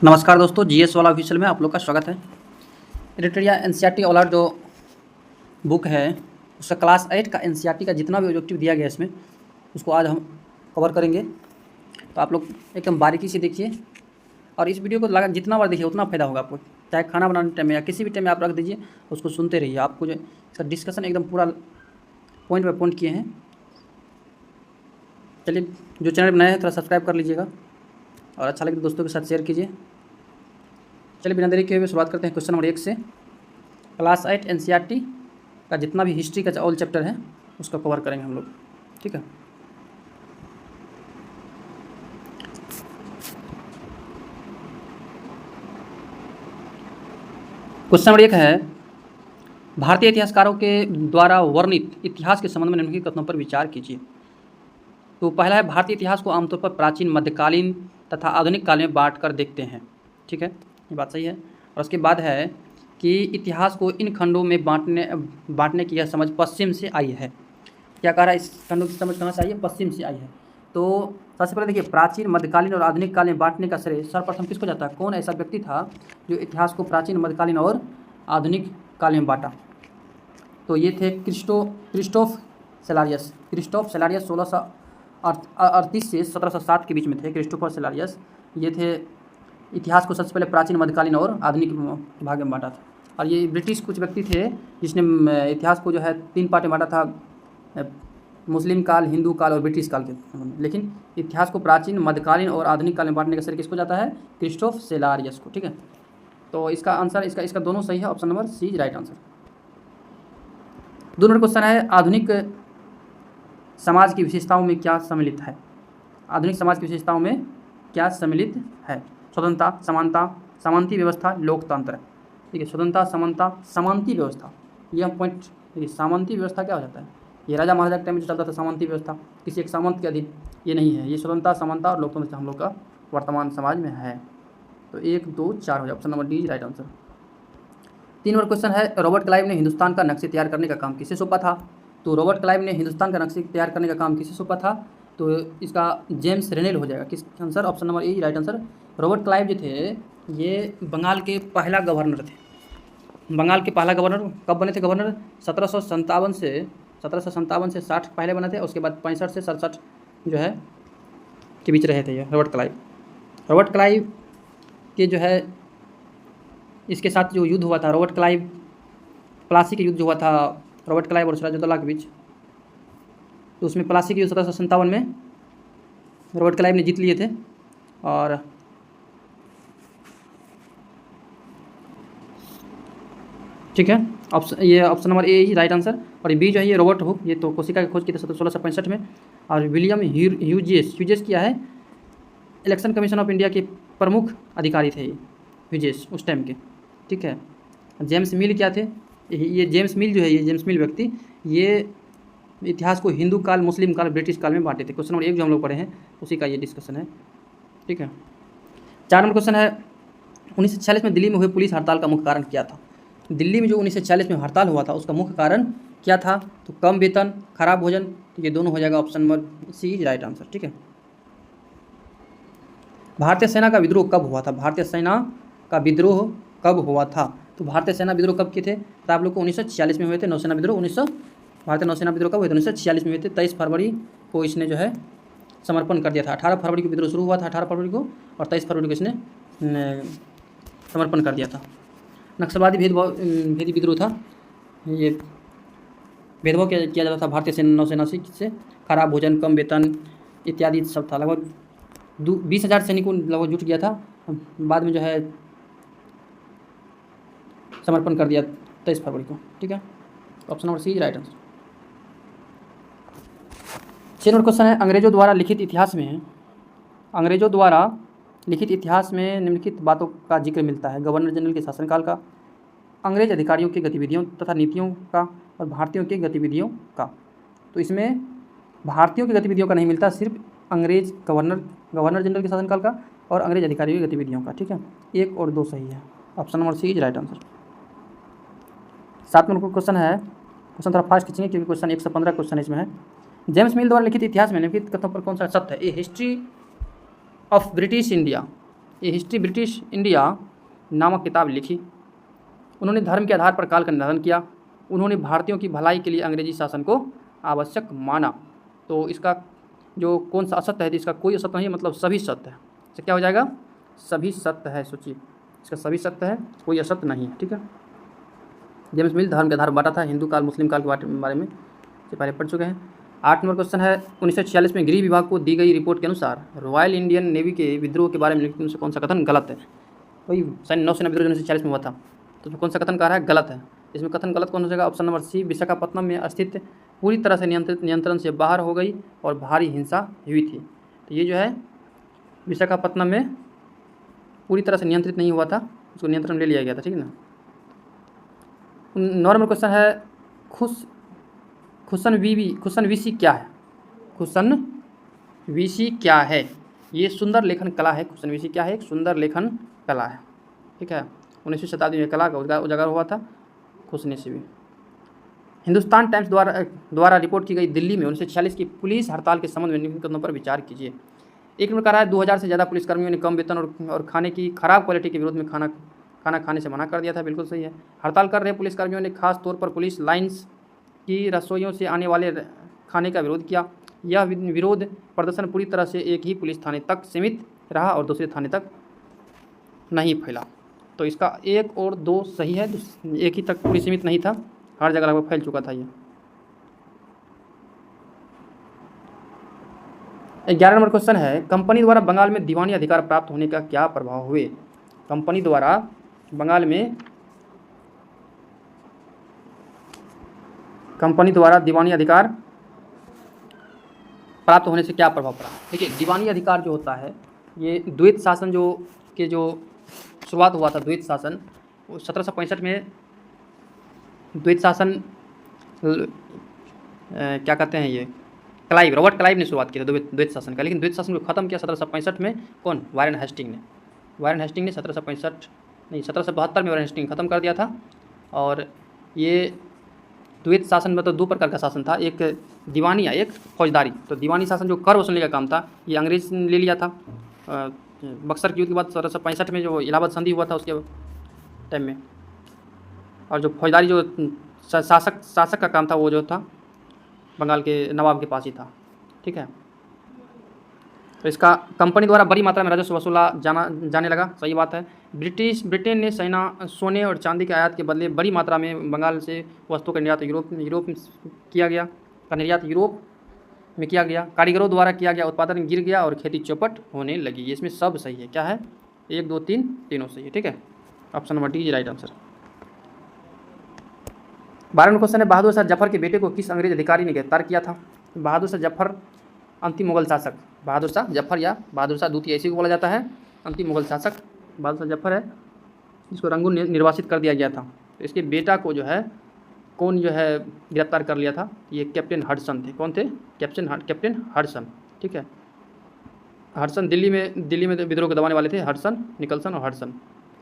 नमस्कार दोस्तों, जीएस वाला ऑफिशियल में आप लोग का स्वागत है। एडिटोरिया एनसीईआरटी वाला जो बुक है उसका क्लास 8 का एनसीईआरटी का जितना भी ऑब्जेक्टिव दिया गया है इसमें उसको आज हम कवर करेंगे। तो आप लोग एकदम बारीकी से देखिए और इस वीडियो को लगा जितना बार देखिए उतना फ़ायदा होगा आपको। चाहे खाना बनाने टाइम में या किसी भी टाइम में आप रख दीजिए, उसको सुनते रहिए। आपको जो इसका डिस्कशन एकदम पूरा पॉइंट बाय पॉइंट किए हैं। चलिए, जो चैनल पर नया है थोड़ा सब्सक्राइब कर लीजिएगा और अच्छा लगे तो दोस्तों के साथ शेयर कीजिए। चलिए, बिना देरी किए हुए शुरुआत करते हैं क्वेश्चन नंबर 1 से। क्लास 8 एनसीईआरटी का जितना भी हिस्ट्री का ऑल चैप्टर है उसका कवर करेंगे हम लोग, ठीक है। क्वेश्चन नंबर 1 है, भारतीय इतिहासकारों के द्वारा वर्णित इतिहास के संबंध में निम्नलिखित कथनों पर विचार कीजिए। तो पहला है, भारतीय इतिहास को आमतौर पर प्राचीन, मध्यकालीन तथा आधुनिक काल में बांट कर देखते हैं, ठीक है, ये बात सही है। और उसके बाद है कि इतिहास को इन खंडों में बांटने की यह समझ पश्चिम से आई है। क्या कह रहा है, इस खंडों की समझ कहाँ से आई है? पश्चिम से आई है। तो सबसे पहले देखिए, प्राचीन, मध्यकालीन और आधुनिक काल में बांटने का श्रेय सर्वप्रथम किसको जाता है? कौन ऐसा व्यक्ति था जो इतिहास को प्राचीन, मध्यकालीन और आधुनिक काल में बांटा? तो ये थे क्रिस्टोफ सेलारियस। क्रिस्टोफ सेलारियस 1638 से 1707 के बीच में थे। क्रिस्टोफर सेलारियस ये थे, इतिहास को सबसे पहले प्राचीन, मध्यकालीन और आधुनिक भाग में बांटा था। और ये ब्रिटिश कुछ व्यक्ति थे जिसने इतिहास को जो है 3 पार्ट में बांटा था, मुस्लिम काल, हिंदू काल और ब्रिटिश काल के। लेकिन इतिहास को प्राचीन, मध्यकालीन और आधुनिक काल में बांटने का श्रेय किसको जाता है? क्रिस्टोफ सेलारियस को, ठीक है। तो इसका आंसर इसका दोनों सही है। Option number C is right answer. 2 number question है, आधुनिक समाज की विशेषताओं में क्या सम्मिलित है? आधुनिक समाज की विशेषताओं में क्या सम्मिलित है? स्वतंत्रता, समानता, समानती व्यवस्था, लोकतंत्र, ठीक है। स्वतंत्रता, समानता, समानती व्यवस्था, ये हम पॉइंट देखिए। सामंती व्यवस्था क्या हो जाता है? ये राजा महाराजा के टाइम में जो चलता था सामंती व्यवस्था, किसी एक सामंत के अधीन, ये नहीं है। ये स्वतंत्रता, समानता और लोकतंत्र हम लोग का वर्तमान समाज में है। तो 1, 2, 4 हो जाए। Option number D is right answer. 3 number question है, रॉबर्ट क्लाइव ने हिंदुस्तान का नक्शे तैयार करने का काम किसे सौंपा था? तो रॉबर्ट क्लाइव ने हिंदुस्तान का नक्शे तैयार करने का काम किसे सौंपा था? तो इसका जेम्स रेनेल हो जाएगा। किस answer? Option number A right answer. Robert Clive जो थे ये बंगाल के पहला गवर्नर थे। बंगाल के पहला गवर्नर कब बने थे? गवर्नर 1757 से 60 पहले बने थे। उसके बाद 65 से 67 जो है के बीच रहे थे ये रॉबर्ट क्लाइव। रॉबर्ट क्लाइव के जो है इसके साथ जो युद्ध हुआ था, रॉबर्ट क्लाइव प्लासी के युद्ध जो हुआ था रॉबर्ट क्लाइव और सिराजुद्दौला के बीच, तो उसमें प्लासी के युद्ध 1757 में रॉबर्ट क्लाइव ने जीत लिए थे। और ठीक है, option number A right answer. और बी जो है ये रॉबर्ट हुक, ये तो कोशिका की खोज की थी 1665 में। और विलियम ह्यूजेस किया है, इलेक्शन कमीशन ऑफ इंडिया के प्रमुख अधिकारी थे ये ह्यूजेस उस टाइम के, ठीक है। जेम्स मिल क्या थे? ये जेम्स मिल जो है, ये जेम्स मिल व्यक्ति ये इतिहास को हिंदू काल, मुस्लिम काल, ब्रिटिश काल में बांटे थे। क्वेश्चन नंबर 1 जो हम लोग पढ़े हैं उसी का ये डिस्कशन है, ठीक है। 4 नंबर क्वेश्चन है, 1946 में दिल्ली में हुए पुलिस हड़ताल का मुख्य कारण क्या था? दिल्ली में जो 1946 में हड़ताल हुआ था उसका मुख्य कारण क्या था? तो कम वेतन, खराब भोजन, तो ये दोनों हो जाएगा। Option number C is right answer, ठीक है। भारतीय सेना का विद्रोह कब हुआ था? भारतीय सेना का विद्रोह कब हुआ था? तो भारतीय सेना विद्रोह कब किए थे? तो आप लोग को 1946 में हुए थे। नौसेना विद्रोह भारतीय नौसेना विद्रोह कब हुए थे? 1946 में हुए थे। 23 फरवरी को इसने जो है समर्पण कर दिया था। 18 फरवरी को विद्रोह शुरू हुआ था, 18 फरवरी को, और 23 फरवरी को इसने समर्पण कर दिया था। नक्सलवादी भेदी विद्रोह था। ये भेदभाव किया जाता था भारतीय नौसेना से। खराब भोजन, कम वेतन इत्यादि सब था। लगभग 20,000 सैनिकों लगभग जुट गया था। बाद में जो है समर्पण कर दिया 23 फरवरी को, ठीक है। Option number C is right answer. 6 number question है, अंग्रेजों द्वारा लिखित इतिहास में निम्नलिखित बातों का जिक्र मिलता है? गवर्नर जनरल के शासनकाल का, अंग्रेज अधिकारियों की गतिविधियों तथा नीतियों का, और भारतीयों की गतिविधियों का। तो इसमें भारतीयों की गतिविधियों का नहीं मिलता, सिर्फ अंग्रेज गवर्नर जनरल के शासनकाल का और अंग्रेज अधिकारियों की गतिविधियों का, ठीक है। 1 और 2 सही है। Option number C is right answer. 7 number question है, क्वेश्चन थोड़ा फास्ट खींचेंगे क्योंकि क्वेश्चन 115 क्वेश्चन इसमें है। जेम्स मिल द्वारा लिखित इतिहास में निम्नलिखित कथनों पर कौन सा सत्य है? A history of British India a history British India नामक किताब लिखी। उन्होंने धर्म के आधार पर काल का निर्धारण किया। उन्होंने भारतीयों की भलाई के लिए अंग्रेजी शासन को आवश्यक माना। तो इसका जो कौन सा असत्य है, इसका कोई असत्य नहीं, मतलब सभी सत्य है। इससे क्या हो जाएगा, सभी सत्य है। सोचिए, इसका सभी सत्य है, कोई असत्य नहीं है। ठीक है। जेम्स मिल धर्म के आधार पर बांटा था, हिंदू काल मुस्लिम काल के बारे में से पहले पढ़ चुके हैं। 8 नंबर क्वेश्चन है, 1946 में गृह विभाग को दी गई रिपोर्ट के अनुसार रॉयल इंडियन नेवी के विद्रोह के बारे में लिखने से कौन सा कथन गलत है। वही सैन्य नौसेना विद्रोह 1946 में हुआ था, तो उसमें कौन सा कथन कह रहा है, गलत है। इसमें कथन गलत कौन हो जाएगा, ऑप्शन नंबर सी, विशाखापत्तनम में स्थित पूरी तरह से नियंत्रण से बाहर हो गई और भारी हिंसा हुई थी। तो ये जो है विशाखापत्तनम में पूरी तरह से नियंत्रित नहीं हुआ था, उसको नियंत्रण में ले लिया गया था। ठीक है ना। 9 नंबर क्वेश्चन है, खुशनवीसी क्या है। खुशनवीसी क्या है, ये सुंदर लेखन कला है। खुशनवीसी क्या है, एक सुंदर लेखन कला है। ठीक है। 19वीं शताब्दी में कला का उजागर हुआ था खुशनवीसी भी। हिंदुस्तान टाइम्स द्वारा रिपोर्ट की गई दिल्ली में 1946 की पुलिस हड़ताल के संबंध में निम्नलिखित कथनों पर विचार कीजिए। एक नंबर का रहा है, 2000 से ज़्यादा पुलिसकर्मियों ने कम वेतन और खाने की खराब क्वालिटी के विरोध में खाना खाने से मना कर दिया था। बिल्कुल सही है। हड़ताल कर रहे पुलिसकर्मियों ने खास तौर पर पुलिस लाइन्स की रसोइयों से आने वाले खाने का विरोध किया। यह विरोध प्रदर्शन पूरी तरह से एक ही पुलिस थाने तक सीमित रहा और दूसरे थाने तक नहीं फैला। तो इसका 1 और 2 सही है, एक ही तक पूरी सीमित नहीं था, हर जगह लगभग फैल चुका था ये। 11 नंबर क्वेश्चन है, कंपनी द्वारा बंगाल में दीवानी अधिकार प्राप्त होने का क्या प्रभाव हुए। कंपनी द्वारा बंगाल में दीवानी अधिकार प्राप्त होने से क्या प्रभाव पड़ा। देखिए, दीवानी अधिकार जो होता है, ये द्वैत शासन जो शुरुआत हुआ था, द्वैत शासन 1765 में द्वैत शासन क्या कहते हैं, ये रॉबर्ट क्लाइव ने शुरुआत की थी द्वैत शासन का। लेकिन द्वैत शासन को खत्म किया 1765 में कौन, वारेन हेस्टिंग ने 1772 में वारेन हेस्टिंग खत्म कर दिया था। और ये द्वैत शासन मतलब 2 प्रकार का शासन था, एक दीवानी या एक फौजदारी। तो दीवानी शासन जो कर वसूलने का काम था, ये अंग्रेज ने ले लिया था बक्सर के युद्ध के बाद 1765 में जो इलाहाबाद संधि हुआ था उसके टाइम में। और जो फौजदारी जो शासक का काम था, वो जो था बंगाल के नवाब के पास ही था। ठीक है। तो इसका कंपनी द्वारा बड़ी मात्रा में राजस्व वसूला जाने लगा, सही बात है। ब्रिटेन ने सोने और चांदी के आयात के बदले बड़ी मात्रा में बंगाल से वस्तुओं का निर्यात यूरोप में किया गया। कारीगरों द्वारा किया गया उत्पादन गिर गया और खेती चौपट होने लगी। ये इसमें सब सही है। क्या है, 1 2 3 तीनों सही है। ठीक है। Option number D is right answer. 12 number question है, बहादुर शाह जफर के बेटे को किस अंग्रेज अधिकारी ने गिरफ्तार किया था। बहादुर शाह जफर अंतिम मुगल शासक, बहादुर शाह जफर या बहादुर शाह द्वितीय ऐसी को बोला जाता है, अंतिम मुगल शासक बहादुर शाह जफर है, जिसको रंगून निर्वासित कर दिया गया था। तो इसके बेटा को जो है कौन जो है गिरफ्तार कर लिया था, ये कैप्टन हडसन थे। कौन थे, कैप्टन हडसन। ठीक है। हडसन दिल्ली में विद्रोह को दबाने वाले थे, निकलसन और हडसन।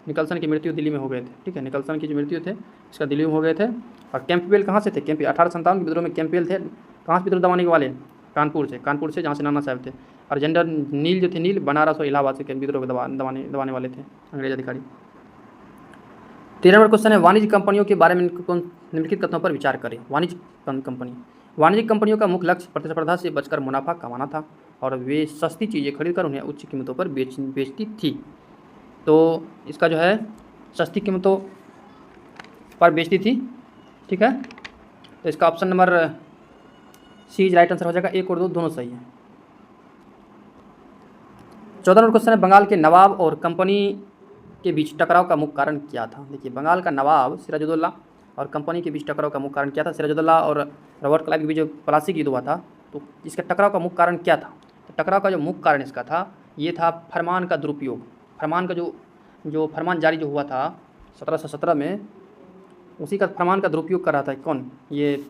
निकलसन की मृत्यु दिल्ली में हो गए थे। ठीक है। निकलसन की जो मृत्यु थे इसका दिल्ली में हो गए थे। और कैंपबेल कहाँ से थे, 1857 के विद्रोह में कैंपबेल थे। कहाँ से विद्रोह दबाने के वाले, कानपुर से जहाँ से नाना साहब थे। और जनरल नील जो थे, नील बनारस और इलाहाबाद से विद्रोह को दबाने वाले थे अंग्रेज अधिकारी। 13 नंबर क्वेश्चन है, वाणिज्य कंपनियों के बारे में निम्नलिखित कथनों पर विचार करें। वाणिज्यिक कंपनियों का मुख्य लक्ष्य प्रतिस्पर्धा से बचकर मुनाफा कमाना था और वे सस्ती चीज़ें खरीदकर उन्हें उच्च कीमतों पर बेचती थी। तो इसका जो है सस्ती कीमतों पर बेचती थी। ठीक है। तो इसका option number C is right answer हो जाएगा। 1 और 2 दोनों सही है। 14 नंबर क्वेश्चन है, बंगाल के नवाब और कंपनी के बीच टकराव का मुख्य कारण क्या था। देखिए, बंगाल का नवाब सिराजुद्दौला और कंपनी के बीच टकराव का मुख्य कारण क्या था। सिराजुद्दौला और रॉबर्ट क्लाइव के बीच जो प्लासी युद्ध हुआ था, तो इसका टकराव का मुख्य कारण क्या था। तो टकराव का जो मुख्य कारण इसका था, ये था फरमान का दुरुपयोग। फरमान का जो फरमान जारी जो हुआ था 1717 में, उसी का फरमान का दुरुपयोग कर रहा था कौन, ये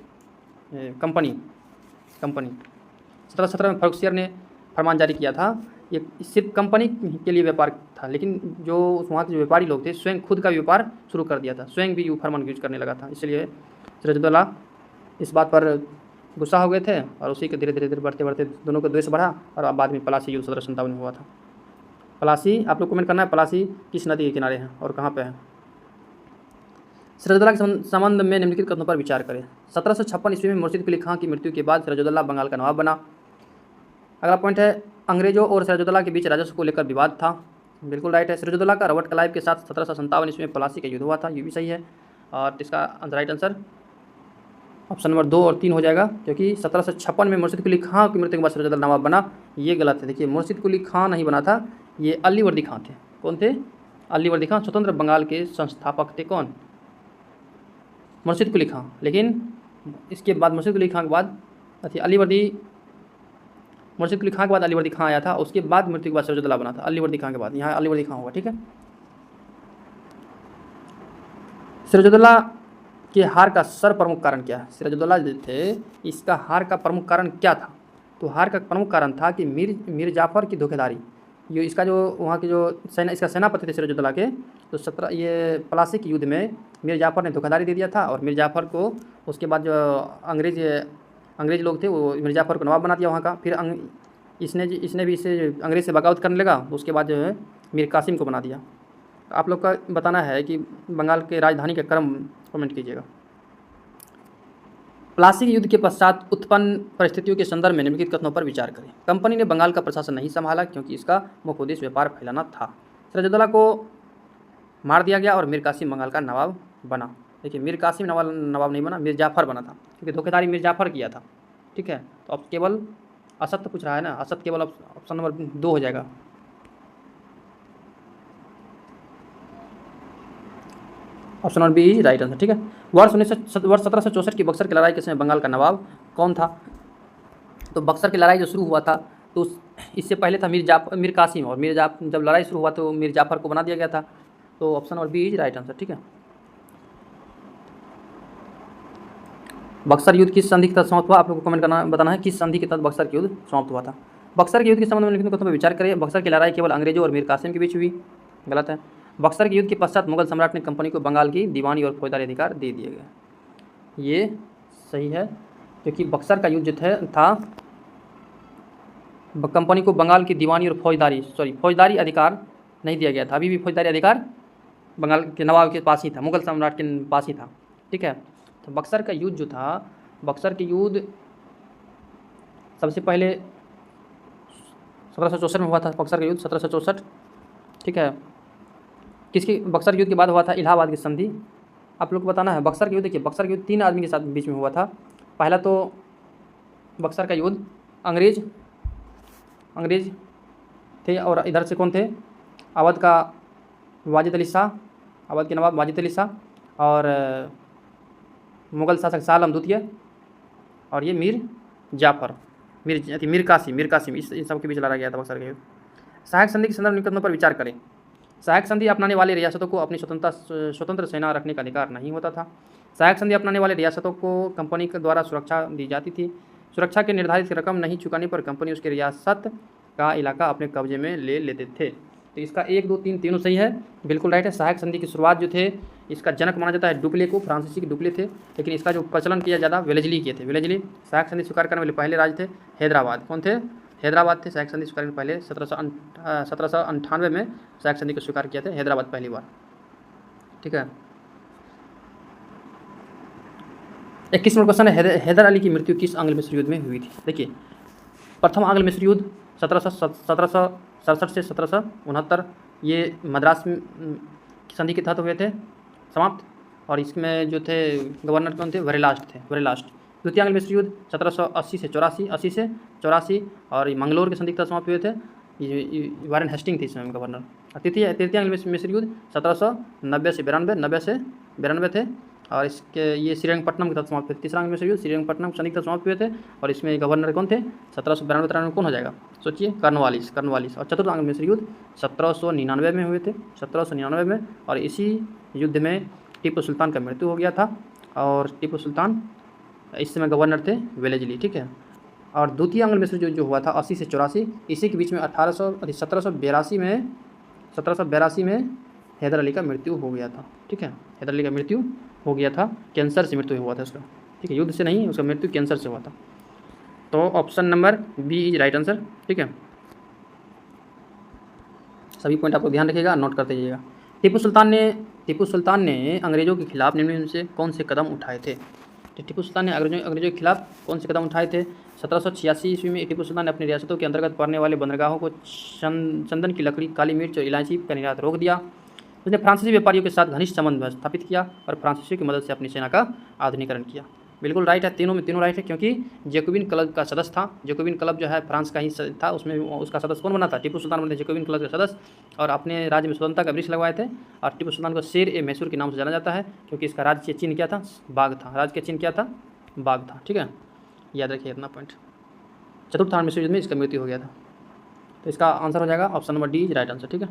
कंपनी 1717 में फर्रुखसियर ने फरमान जारी किया था। ये सिर्फ कंपनी के लिए व्यापार था, लेकिन जो वहाँ के जो व्यापारी लोग थे स्वयं खुद का व्यापार शुरू कर दिया था, स्वयं भी ये फरमान यूज करने लगा था। इसलिए सिराजुद्दौला इस बात पर गुस्सा हो गए थे और उसी के धीरे धीरे बढ़ते दोनों का द्वेष बढ़ा और बाद में पलासी युद्ध 1757 में हुआ था। पलासी, आप लोग कमेंट करना है पलासी किस नदी के किनारे है और कहाँ पे है। सिराजुद्दौला के संबंध में निम्नलिखित कथनों पर विचार करें। 1756 ईस्वी में मुर्शिद कुली खां की मृत्यु के बाद सिराजुद्दौला बंगाल का नवाब बना। अगला पॉइंट है अंग्रेजों और सिराजुद्दौला के बीच राजस्व को लेकर विवाद था। बिल्कुल राइट है। सिराजुद्दौला का रॉबर्ट क्लाइव के साथ 1757 ईस्वी में पलासी का युद्ध हुआ था, ये भी सही है। और इसका राइट आंसर ऑप्शन नंबर 2 और 3 हो जाएगा, क्योंकि 1756 में मुर्शिद कुली खां की मृत्यु के बाद सिराजुद्दौला नवाब बना, ये गलत है। देखिए मुर्शिद कुली खां नहीं बना था, ये अलीवर्दी खां थे। कौन थे? अलीवर्दी खां स्वतंत्र बंगाल के संस्थापक थे। कौन? मुर्शिद कुली खां। लेकिन इसके बाद मुर्शिद कुली खां के बाद मुर्शिद कुली खां के बाद अलीवर्दी खां आया था, उसके बाद मृत्यु के बाद सिराजुद्दौला बना था, अलीवर्दी खां के बाद। यहाँ अलीवर्दी खां होगा, ठीक है। सिराजुद्दौला के हार का प्रमुख कारण क्या है? सिराजुद्दौला जो थे इसका हार का प्रमुख कारण क्या था? तो हार का प्रमुख कारण था कि मीर जाफ़र की धोखेधारी। इसका जो वहाँ के जो इसका सेनापति थे सिराजुद्दौला के, तो ये प्लासी के युद्ध में मीर जाफ़र ने धोखाधड़ी दे दिया था, और मीर जाफ़र को उसके बाद जो अंग्रेज लोग थे वो मीर जाफ़र को नवाब बना दिया वहाँ का। फिर इसने भी इसे अंग्रेज से बगावत करने लगा, उसके बाद जो है मीर कासिम को बना दिया। आप लोग का बताना है कि बंगाल के राजधानी का क्रम कमेंट कीजिएगा। प्लासी के युद्ध के पश्चात उत्पन्न परिस्थितियों के संदर्भ में निम्नलिखित कथनों पर विचार करें। कंपनी ने बंगाल का प्रशासन नहीं संभाला क्योंकि इसका मुख्य उद्देश्य व्यापार फैलाना था। सिराजुद्दौला को मार दिया गया और मीर कासिम बंगाल का नवाब बना। देखिए मीर कासिम नवाब नहीं बना, मीर जाफ़र बना था, क्योंकि धोखेधारी मीर जाफ़र किया था, ठीक है। तो अब केवल असत्य पूछ रहा है ना, असत्य केवल ऑप्शन नंबर 2 हो जाएगा। Option number B right answer, ठीक है। वर्ष 1764 की बक्सर की लड़ाई के समय बंगाल का नवाब कौन था? तो बक्सर की लड़ाई जो शुरू हुआ था तो इससे पहले था मीर कासिम, और जब लड़ाई शुरू हुआ तो मीर जाफ़र को बना दिया गया था। तो option number B is right answer, ठीक है। बक्सर युद्ध किस संधि के तहत समाप्त हुआ? आप लोगों को कमेंट करना बताना है किस संधि के तहत बक्सर के युद्ध समाप्त हुआ था। बक्सर के युद्ध के संबंध में निम्नलिखित कथनों पर विचार करें। बक्सर की लड़ाई केवल अंग्रेजों और मीर कासिम के बीच हुई, गलत है। बक्सर के युद्ध के पश्चात मुगल सम्राट ने कंपनी को बंगाल की दीवानी और फौजदारी अधिकार दे दिए गए, ये सही है, क्योंकि बक्सर का युद्ध था कंपनी को बंगाल की दीवानी और फौजदारी अधिकार नहीं दिया गया था। अभी भी फौजदारी अधिकार बंगाल के नवाब के पास ही था, मुगल सम्राट के पास ही था, ठीक है। तो बक्सर का युद्ध जो था, बक्सर के युद्ध सबसे पहले 1764 में हुआ था। बक्सर का युद्ध 1764, ठीक है। किसकी? बक्सर युद्ध के बाद हुआ था इलाहाबाद की संधि। आप लोग को बताना है बक्सर के युद्ध। देखिए बक्सर के युद्ध 3 आदमी के साथ बीच में हुआ था। पहला तो बक्सर का युद्ध अंग्रेज थे, और इधर से कौन थे? अवध का वाजिद अली शाह, अवध के नवाब वाजिद अली शाह, और मुगल शासक शाह आलम द्वितीय, और ये मीर जाफ़र, मीर कासिम, इन सब के बीच लड़ा गया था बक्सर का युद्ध। सहायक संधि के संदर्भ में निम्नलिखित पर विचार करें। सहायक संधि अपनाने वाले रियासतों को अपनी स्वतंत्र सेना रखने का अधिकार नहीं होता था। सहायक संधि अपनाने वाले रियासतों को कंपनी के द्वारा सुरक्षा दी जाती थी। सुरक्षा के निर्धारित रकम नहीं चुकाने पर कंपनी उसके रियासत का इलाका अपने कब्जे में ले लेते थे। तो इसका 1, 2, 3 तीनों सही है, बिल्कुल राइट है। सहायक संधि की शुरुआत जो थे, इसका जनक माना जाता है डुप्ले को, फ्रांसीसी के डुप्ले थे, लेकिन इसका जो प्रचलन किया ज़्यादा वेलेजली किए थे। वेलेजली सहायक संधि स्वीकार करने वाले पहले राज्य थे। हैदराबाद, कौन थे? हैदराबाद थे सहायक संधि स्वीकार करने पहले। 1798 में सहायक संधि को स्वीकार किया था हैदराबाद पहली बार, ठीक है। 21 नंबर क्वेश्चन है, हैदर अली की मृत्यु किस आंग्ल मिस्र युद्ध में हुई थी? देखिए प्रथम आंग्ल मिस्र युद्ध 1767 से 1769, ये मद्रास की संधि के तहत हुए थे समाप्त, और इसमें जो थे गवर्नर कौन थे? वेरेलास्ट। द्वितीय आंग्ल मिस्र युद्ध 1780 से 84, और मंगलोर के संधि के तहत समाप्त हुए थे। ये वारेन हेस्टिंग थे इसमें गवर्नर। तृतीय आंग्ल मिस्र युद्ध 1790 से 92 थे, और इसके ये श्रीरंगपट्टनम के तहत समाप्त हुए। तीसरा आंग्ल मिस्र युद्ध श्रीरंगपट्टनम संधि के तहत समाप्त हुए थे, और इसमें गवर्नर कौन थे? 1792 कौन हो जाएगा? सोचिए, कर्नवालिस। और चतुर्थ आंग्ल मिस्र युद्ध 1799 में हुए थे, 1799 में, और इसी युद्ध में टीपू सुल्तान का मृत्यु हो गया था, और टीपू सुल्तान इस समय गवर्नर थे वेलेजली, ठीक है। और द्वितीय आंग्ल मिस्र युद्ध जो हुआ था 80 से 84, इसी के बीच में 1782 में हैदर अली का मृत्यु हो गया था, ठीक है। हैदर अली का मृत्यु हो गया था, कैंसर से मृत्यु हुआ था उसका, ठीक है। युद्ध से नहीं, उसका मृत्यु कैंसर से हुआ था। तो option number B is right answer, ठीक है। सभी पॉइंट आपको ध्यान रखिएगा, नोट करते जाइएगा। टीपू सुल्तान ने अंग्रेज़ों के खिलाफ निम्न में से कौन से कदम उठाए थे? तो टीपू सुल्तान ने अंग्रेजों के खिलाफ कौन से कदम उठाए थे? 1786 ईस्वी में टीपू सुल्तान ने अपनी रियासतों के अंतर्गत पड़ने वाले बंदरगाहों को चंदन की लकड़ी, काली मिर्च और इलायची का निर्यात रोक दिया। उसने फ्रांसीसी व्यापारियों के साथ घनिष्ठ संबंध स्थापित किया और फ्रांसीसियों की मदद से अपनी सेना का आधुनिकीकरण किया। बिल्कुल राइट है, तीनों राइट है, क्योंकि जैकोबिन क्लब का सदस्य था। जैकोबिन क्लब जो है फ्रांस का ही था, उसमें उसका सदस्य कौन बना था? टीपू सुल्तान बने जैकोबिन क्लब के सदस्य, और अपने राज्य में स्वतंत्रता का वृक्ष लगवाए थे। और टीपू सुल्तान को शेर ए मैसूर के नाम से जाना जाता है, क्योंकि इसका राज्य चिन्ह क्या था? बाघ था। राज्य का चिन्ह क्या था? बाघ था। ठीक है, याद रखिए इतना पॉइंट। चतुर्थ विश्व युद्ध में इसका मृत्यु हो गया था। तो इसका आंसर हो जाएगा option number D is right answer. ठीक है,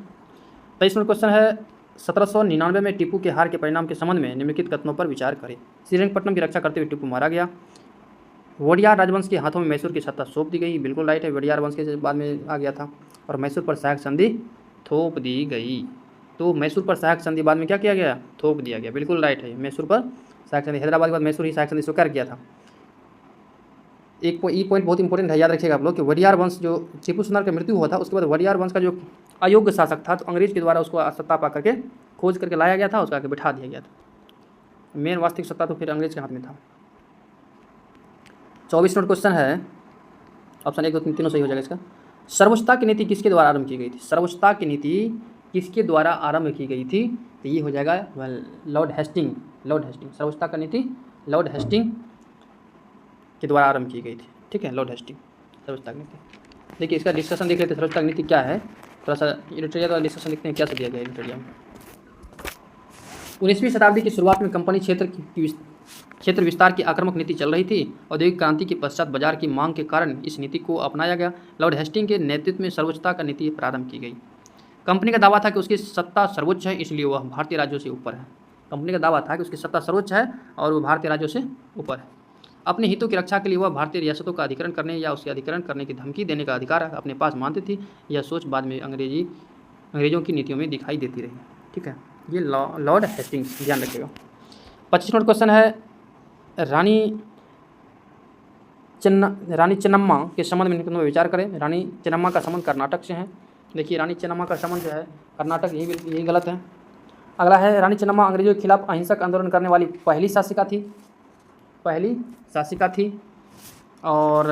23वां क्वेश्चन है 1799 में टीपू के हार के परिणाम के संबंध में निम्नलिखित कथनों पर विचार करें। श्रीरंगपट्टनम की रक्षा करते हुए टीपू मारा गया। वोडियार राजवंश के हाथों में मैसूर की सत्ता सौंप दी गई। बिल्कुल राइट है, वोडियार वंश के बाद में आ गया था। और मैसूर पर सहायक संधि थोप दी गई। तो मैसूर पर सहायक संधि बाद में क्या किया गया? थोप दिया गया। बिल्कुल राइट है, मैसूर पर सहायक संधि, हैदराबाद के बाद मैसूर ही सहायक संधि स्वीकार किया था। एक पॉइंट बहुत इंपॉर्टेंट है, याद रखिएगा आप लोग कि वोडियार वंश जो टीपू सुल्तान का मृत्यु हुआ था, उसके बाद वोडियार वंश का जो अयोग्य शासक था, तो अंग्रेज के द्वारा उसको सत्ता पा करके खोज करके लाया गया था, उसका आगे बिठा दिया गया था। मेन वास्तविक सत्ता तो फिर अंग्रेज के हाथ में था। 24 नंबर क्वेश्चन है, ऑप्शन 1 2 3 तीनों सही हो जाएगा इसका। सर्वोच्चता की नीति किसके द्वारा आरंभ की गई थी? सर्वोच्चता की नीति किसके द्वारा आरंभ की गई थी? तो ये हो जाएगा लॉर्ड हेस्टिंग। सर्वोच्चता की नीति लॉर्ड हेस्टिंग के द्वारा आरंभ की गई थी। ठीक है, लॉर्ड हेस्टिंग सर्वोच्चता की नीति। देखिए इसका डिस्कशन देख लेते हैं, सर्वोच्चता की नीति क्या है। थोड़ा सा इलिटरेरिया का डिस्कशन देखते हैं, क्या से दिया गया इलिटरेरिया में। 19वीं शताब्दी की शुरुआत में कंपनी क्षेत्र विस्तार की आक्रामक नीति चल रही थी। औद्योगिक क्रांति के पश्चात बाजार की मांग के कारण इस नीति को अपनाया गया। लॉर्ड हेस्टिंग के नेतृत्व में सर्वोच्चता का नीति प्रारंभ की गई। कंपनी का दावा था कि उसकी सत्ता सर्वोच्च है, इसलिए वह भारतीय राज्यों से ऊपर है। कंपनी का दावा था कि उसकी सत्ता सर्वोच्च है और वह भारतीय राज्यों से ऊपर है। अपने हितों की रक्षा के लिए वह भारतीय रियासतों का अधिकरण करने या उसके अधिकरण करने की धमकी देने का अधिकार अपने पास मानती थी। यह सोच बाद में अंग्रेजों की नीतियों में दिखाई देती रही। ठीक है, ये लॉर्ड हेस्टिंग्स, ध्यान रखिएगा। 25 नंबर क्वेश्चन है रानी चेन्नम्मा के संबंध में विचार करें। रानी चेन्नम्मा का संबंध कर्नाटक से है। देखिए रानी चेन्नम्मा का संबंध जो है कर्नाटक, यही गलत है। अगला है रानी चेन्नम्मा अंग्रेजों के खिलाफ अहिंसक आंदोलन करने वाली पहली शासिका थी और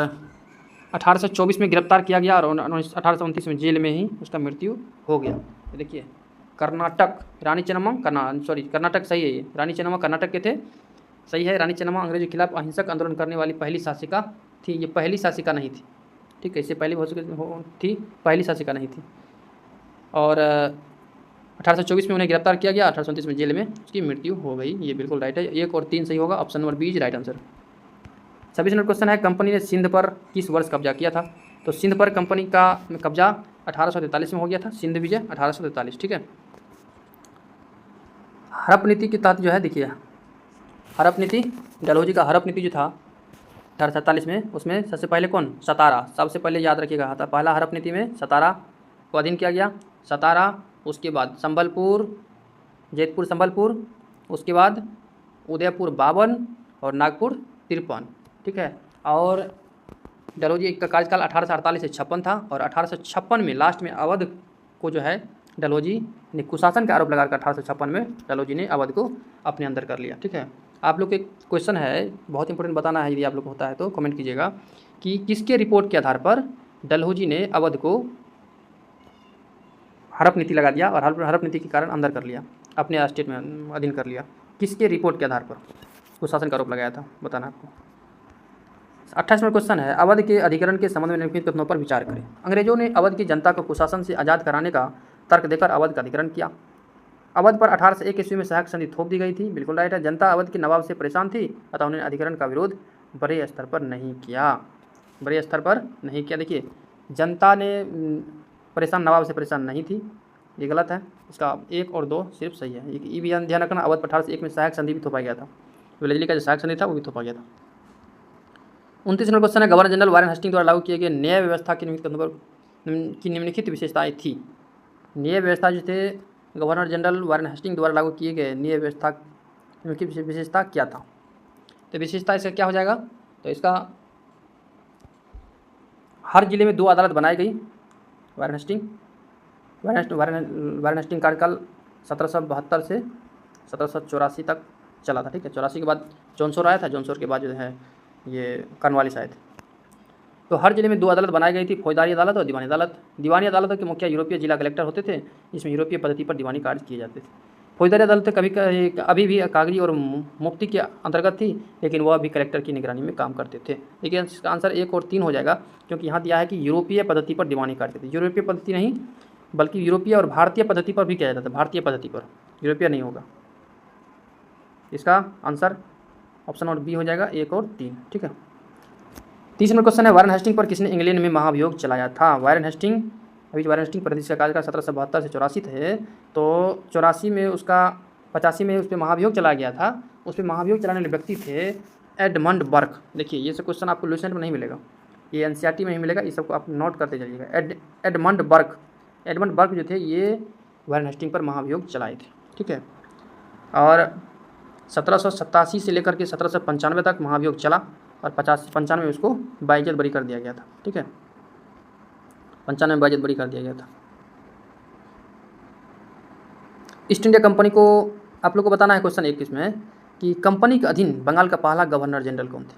1824 में गिरफ्तार किया गया और 1829 में जेल में ही उसका मृत्यु हो गया। देखिए कर्नाटक, कर्नाटक सही है। ये रानी चेन्नम्मा कर्नाटक के थे, सही है। रानी चेन्नम्मा अंग्रेजों के खिलाफ अहिंसक आंदोलन करने वाली पहली शासिका थी। ये पहली शासिका नहीं थी। ठीक है, इससे पहले हो थी, पहली शासिका नहीं थी। और 1824 में उन्हें गिरफ्तार किया गया, 1829 में जेल में उसकी मृत्यु हो गई। ये बिल्कुल राइट है, 1 और 3 सही होगा, option number B is right answer. 26 number question है कंपनी ने सिंध पर किस वर्ष कब्जा किया था? तो सिंध पर कंपनी का कब्जा 1843 में हो गया था, सिंध विजय 1843। ठीक है, हड़प नीति के तहत जो है, देखिए हड़प नीति, डलहौजी का हड़प नीति जो था 1847 में, उसमें सबसे पहले कौन? सतारा, सबसे पहले याद रखिएगा था। पहला हड़प नीति में सतारा को अधीन किया गया, सतारा, उसके बाद संबलपुर, जैतपुर संबलपुर, उसके बाद उदयपुर 52 और नागपुर 53। ठीक है, और डलहौजी का कार्यकाल 1848 से 56 था और 1856 में लास्ट में अवध को जो है डलहौजी ने कुशासन का आरोप लगाकर 1856 में डलहौजी ने अवध को अपने अंदर कर लिया। ठीक है, आप लोग के क्वेश्चन है, बहुत इंपॉर्टेंट बताना है, यदि आप लोग को होता है तो कमेंट कीजिएगा कि किसके रिपोर्ट के आधार पर डलहौजी ने अवध को हड़प नीति लगा दिया और हड़प नीति के कारण अंदर कर लिया, अपने स्टेट में अधीन कर लिया। किसके रिपोर्ट के आधार पर कुशासन का आरोप लगाया था, बताना आपको। 28वां क्वेश्चन है अवध के अधिकरण के संबंध में निम्नलिखित कथनों पर विचार करें। अंग्रेजों ने अवध की जनता को कुशासन से आज़ाद कराने का तर्क देकर अवध का अधिकरण किया। अवध पर 1801 ईस्वी में सहायक संधि थोप दी गई थी। बिल्कुल राइट है, जनता अवध के नवाब से परेशान थी, अतः उन्होंने अधिकरण का विरोध बड़े स्तर पर नहीं किया। देखिए जनता ने नवाब से परेशान नहीं थी, ये गलत है। इसका 1 और 2 सिर्फ सही है। ये भी ध्यान रखना, अवध पर 1801 में सहायक संधि भी थोपा गया था, विलेजली का जो सहायक संधि था वो भी थोपा गया था। 29 नंबर क्वेश्चन है गवर्नर जनरल वारेन हेस्टिंग द्वारा लागू किए गए न्याय व्यवस्था की निम्नलिखित विशेषताएं थी। न्याय व्यवस्था जो थे गवर्नर जनरल वारेन हेस्टिंग द्वारा लागू किए गए न्याय व्यवस्था की विशेषता क्या था? तो विशेषता इसका क्या हो जाएगा? तो इसका हर जिले में 2 अदालत बनाई गई वारेन हेस्टिंग, वारेन हेस्टिंग कार्यकाल 1772 से 1784 तक चला था। ठीक है, 84 के बाद जॉनसोर आया था, जॉनसोर के बाद जो है ये कॉर्नवालिस आए थे। तो हर जिले में 2 अदालत बनाई गई थी, फौजदारी अदालत और दीवानी अदालत। दीवानी अदालतों के मुखिया यूरोपीय जिला कलेक्टर होते थे, जिसमें यूरोपीय पद्धति पर दीवानी कार्य किए जाते थे। फौजदारी अदालतें अभी भी कागजी और मुफ्ती के अंतर्गत थी, लेकिन वह भी कलेक्टर की निगरानी में काम करते थे। लेकिन इसका आंसर 1 और 3 हो जाएगा, क्योंकि यहाँ दिया है कि यूरोपीय पद्धति पर दीवानी कार्य करते थे। यूरोपीय पद्धति नहीं, बल्कि यूरोपीय और भारतीय पद्धति पर भी किया जाता था, भारतीय पद्धति पर, यूरोपीय नहीं होगा। इसका आंसर ऑप्शन नंबर बी हो जाएगा, 1 और 3। ठीक है, 30 नंबर क्वेश्चन है, वारेन हेस्टिंग पर किसने इंग्लैंड में महाभियोग चलाया था? वारेन हेस्टिंग, अभी वारेन हेस्टिंग प्रदेश का कार्यकाल 1772 से 84 थे, तो 84 में उसका 85 में उस पर महाभियोग चलाया गया था। उस पर महाभियोग चलाने वाले व्यक्ति थे एडमंड बर्क। देखिए ये सब क्वेश्चन आपको लुसेंट में नहीं मिलेगा, ये एनसीईआरटी में नहीं मिलेगा, ये सबको आप नोट करते जाइएगा। एडमंड बर्क जो थे ये वारेन हेस्टिंग पर महाभियोग चलाए थे। ठीक है, और 1787 से लेकर के 1795 तक महाभियोग चला, और 95 में उसको बाइज्जत बरी कर दिया गया था। ठीक है, 95 में बाइज्जत बरी कर दिया गया था। ईस्ट इंडिया कंपनी को आप लोग को बताना है क्वेश्चन 21 में कि कंपनी के अधीन बंगाल का पहला गवर्नर जनरल कौन थे?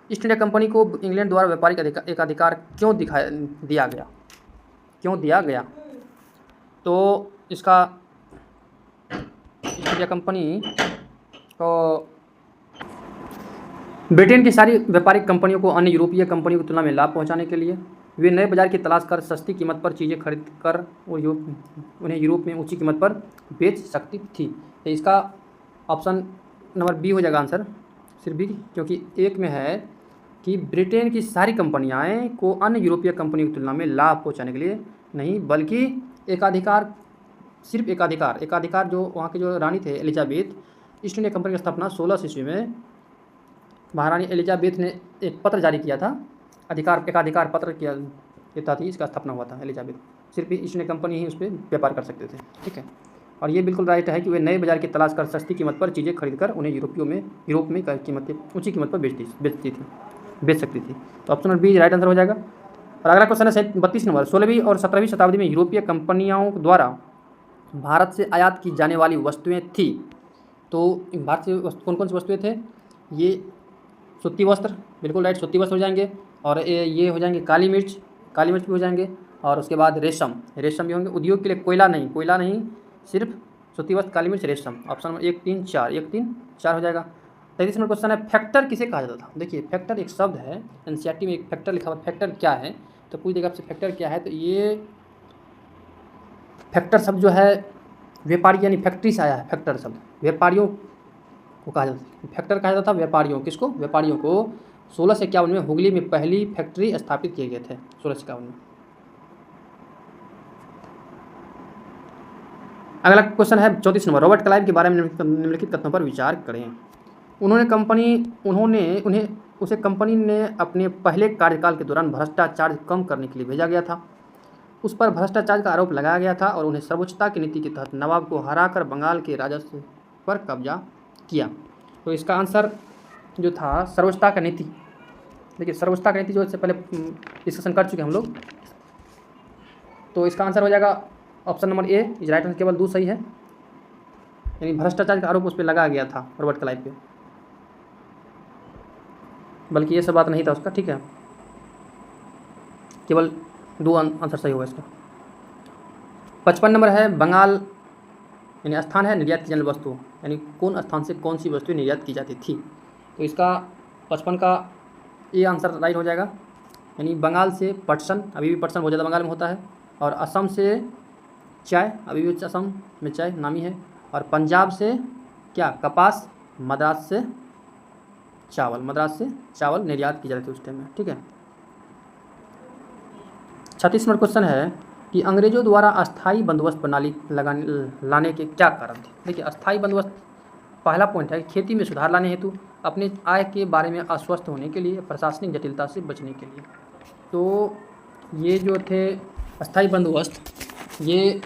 ईस्ट इंडिया कंपनी को इंग्लैंड द्वारा व्यापारिक एकाधिकार क्यों दिया गया? तो इसका ईस्ट इंडिया कंपनी को ब्रिटेन की सारी व्यापारिक कंपनियों को अन्य यूरोपीय कंपनियों की तुलना में लाभ पहुंचाने के लिए वे नए बाजार की तलाश कर सस्ती कीमत पर चीज़ें खरीद कर उन्हें यूरोप में ऊंची कीमत पर बेच सकती थी। तो इसका ऑप्शन नंबर बी हो जाएगा आंसर, सिर्फ बी, क्योंकि 1 में है कि ब्रिटेन की सारी कंपनियाँ को अन्य यूरोपीय कंपनियों की तुलना में लाभ पहुँचाने के लिए नहीं, बल्कि एकाधिकार, सिर्फ एकाधिकार जो वहाँ के जो रानी थे एलिजाबेथ, ईस्ट इंडिया कंपनी की स्थापना 16 ईस्वी में महारानी एलिजाबेथ ने एक पत्र जारी किया था, एकाधिकार पत्र किया देता थी, इसका स्थापना हुआ था एलिजाबेथ। सिर्फ ईस्ट इंडिया कंपनी ही उस पर व्यापार कर सकते थे। ठीक है, और ये बिल्कुल राइट है कि वे नए बाजार की तलाश कर सस्ती कीमत पर चीज़ें खरीदकर उन्हें यूरोप में ऊँची कीमत पर बेच सकती थी। तो option number B right answer हो जाएगा। और अगला क्वेश्चन है 32 नंबर, 16वीं और 17वीं शताब्दी में यूरोपीय कंपनियों द्वारा भारत से आयात की जाने वाली वस्तुएँ थी। तो भारत से कौन कौन सी वस्तुएँ थे? ये सूती वस्त्र, बिल्कुल राइट, सूती वस्त्र हो जाएंगे, और ये हो जाएंगे काली मिर्च भी हो जाएंगे, और उसके बाद रेशम भी होंगे। उद्योग के लिए कोयला नहीं, सिर्फ सूती वस्त्र, काली मिर्च, रेशम। ऑप्शन 1, 3, 4 हो जाएगा। 33 नंबर क्वेश्चन है, फैक्टर किसे कहा जाता था? देखिए फैक्टर एक शब्द है, एनसीईआरटी में एक फैक्टर लिखा हुआ, फैक्टर क्या है तो पूछ देगा आपसे फैक्टर क्या है। तो ये फैक्टर शब्द जो है व्यापारी यानी फैक्ट्री से आया है। फैक्टर शब्द व्यापारियों को कहा जाता है, फैक्टर कहा जाता था व्यापारियों, किसको? व्यापारियों को। 1651 में हुगली में पहली फैक्ट्री स्थापित किए गए थे, 1651 में। अगला क्वेश्चन है 34 नंबर, रॉबर्ट क्लाइव के बारे में निम्नलिखित कथनों पर विचार करें। उसे कंपनी ने अपने पहले कार्यकाल के दौरान भ्रष्टाचार कम करने के लिए भेजा गया था। उस पर भ्रष्टाचार का आरोप लगाया गया था और उन्हें सर्वोच्चता की नीति के तहत नवाब को हराकर बंगाल के राजस्व पर कब्जा किया। तो इसका आंसर जो था सर्वोच्चता का नीति। देखिए सर्वोच्चता का नीति जो इससे पहले डिस्कशन कर चुके हम लोग, तो इसका आंसर हो जाएगा option number A is right answer. केवल 2 सही है, यानी भ्रष्टाचार का आरोप उस पर लगाया गया था रॉबर्ट क्लाइव पे, बल्कि ये सब बात नहीं था उसका। ठीक है, केवल 2 आंसर सही होगा इसका। 55 नंबर है, बंगाल यानी स्थान है निर्यात की जाने वाली वस्तु, यानी कौन स्थान से कौन सी वस्तुएं निर्यात की जाती थी। तो इसका 55 का ये आंसर राइट हो जाएगा, यानी बंगाल से पटसन, अभी भी पटसन बहुत ज़्यादा बंगाल में होता है, और असम से चाय, अभी भी असम में चाय नामी है, और पंजाब से क्या? कपास, मद्रास से चावल निर्यात की जाती थी उस टाइम में। ठीक है, 36 नंबर क्वेश्चन है कि अंग्रेजों द्वारा अस्थाई बंदोबस्त प्रणाली लाने के क्या कारण थे। देखिए अस्थाई बंदोबस्त, पहला पॉइंट है खेती में सुधार लाने हेतु, अपने आय के बारे में आश्वस्त होने के लिए, प्रशासनिक जटिलता से बचने के लिए। तो ये जो थे अस्थाई बंदोबस्त, ये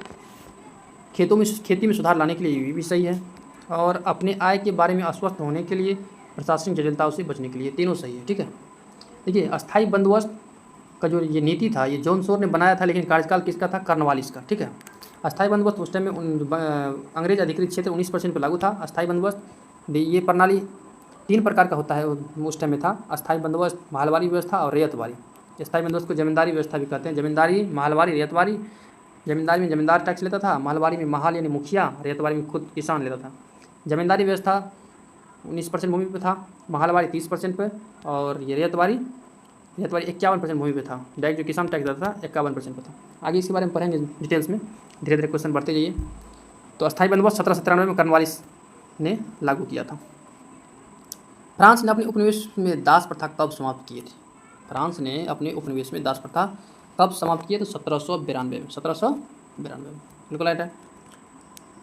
खेती में सुधार लाने के लिए भी सही है, और अपने आय के बारे में आश्वस्त होने के लिए, प्रशासनिक जटिलताओं से बचने के लिए, तीनों सही है। ठीक है, देखिए अस्थाई बंदोबस्त का जो ये नीति था ये जॉन शोर ने बनाया था, लेकिन कार्यकाल किसका था? कॉर्नवालिस का। ठीक है। अस्थायी बंदोबस्त उस टाइम में अंग्रेज अधिकृत क्षेत्र 19% पर लागू था। अस्थायी बंदोबस्त ये प्रणाली 3 प्रकार का होता है उस टाइम में था। अस्थायी बंदोबस्त, महलवारी व्यवस्था और रैयतवारी। अस्थायी बंदोबस्त को जमींदारी व्यवस्था भी कहते हैं। जमींदारी, महलवारी, रैयतवारी। जमींदारी में जमींदार टैक्स लेता था, महलवारी में महाल यानी मुखिया, रैयतवारी में खुद किसान लेता था। जमींदारी व्यवस्था 19% भूमि पे था, महलवारी 30% पे, और ये रैयतवारी 51% भूमि पे था। डायरेक्ट जो किसान टैक्स देता था 51% पे था। आगे इसके बारे में पढ़ेंगे डिटेल्स में, धीरे धीरे क्वेश्चन बढ़ते जाइए। तो अस्थायी बंदोबस्त 1793 में कॉर्नवालिस ने लागू किया था। फ्रांस ने अपने उपनिवेश में दास प्रथा कब समाप्त किए थे? फ्रांस ने अपने उपनिवेश में दास प्रथा कब समाप्त किए? तो 1792 में। 1792 में, बिल्कुल राइट है।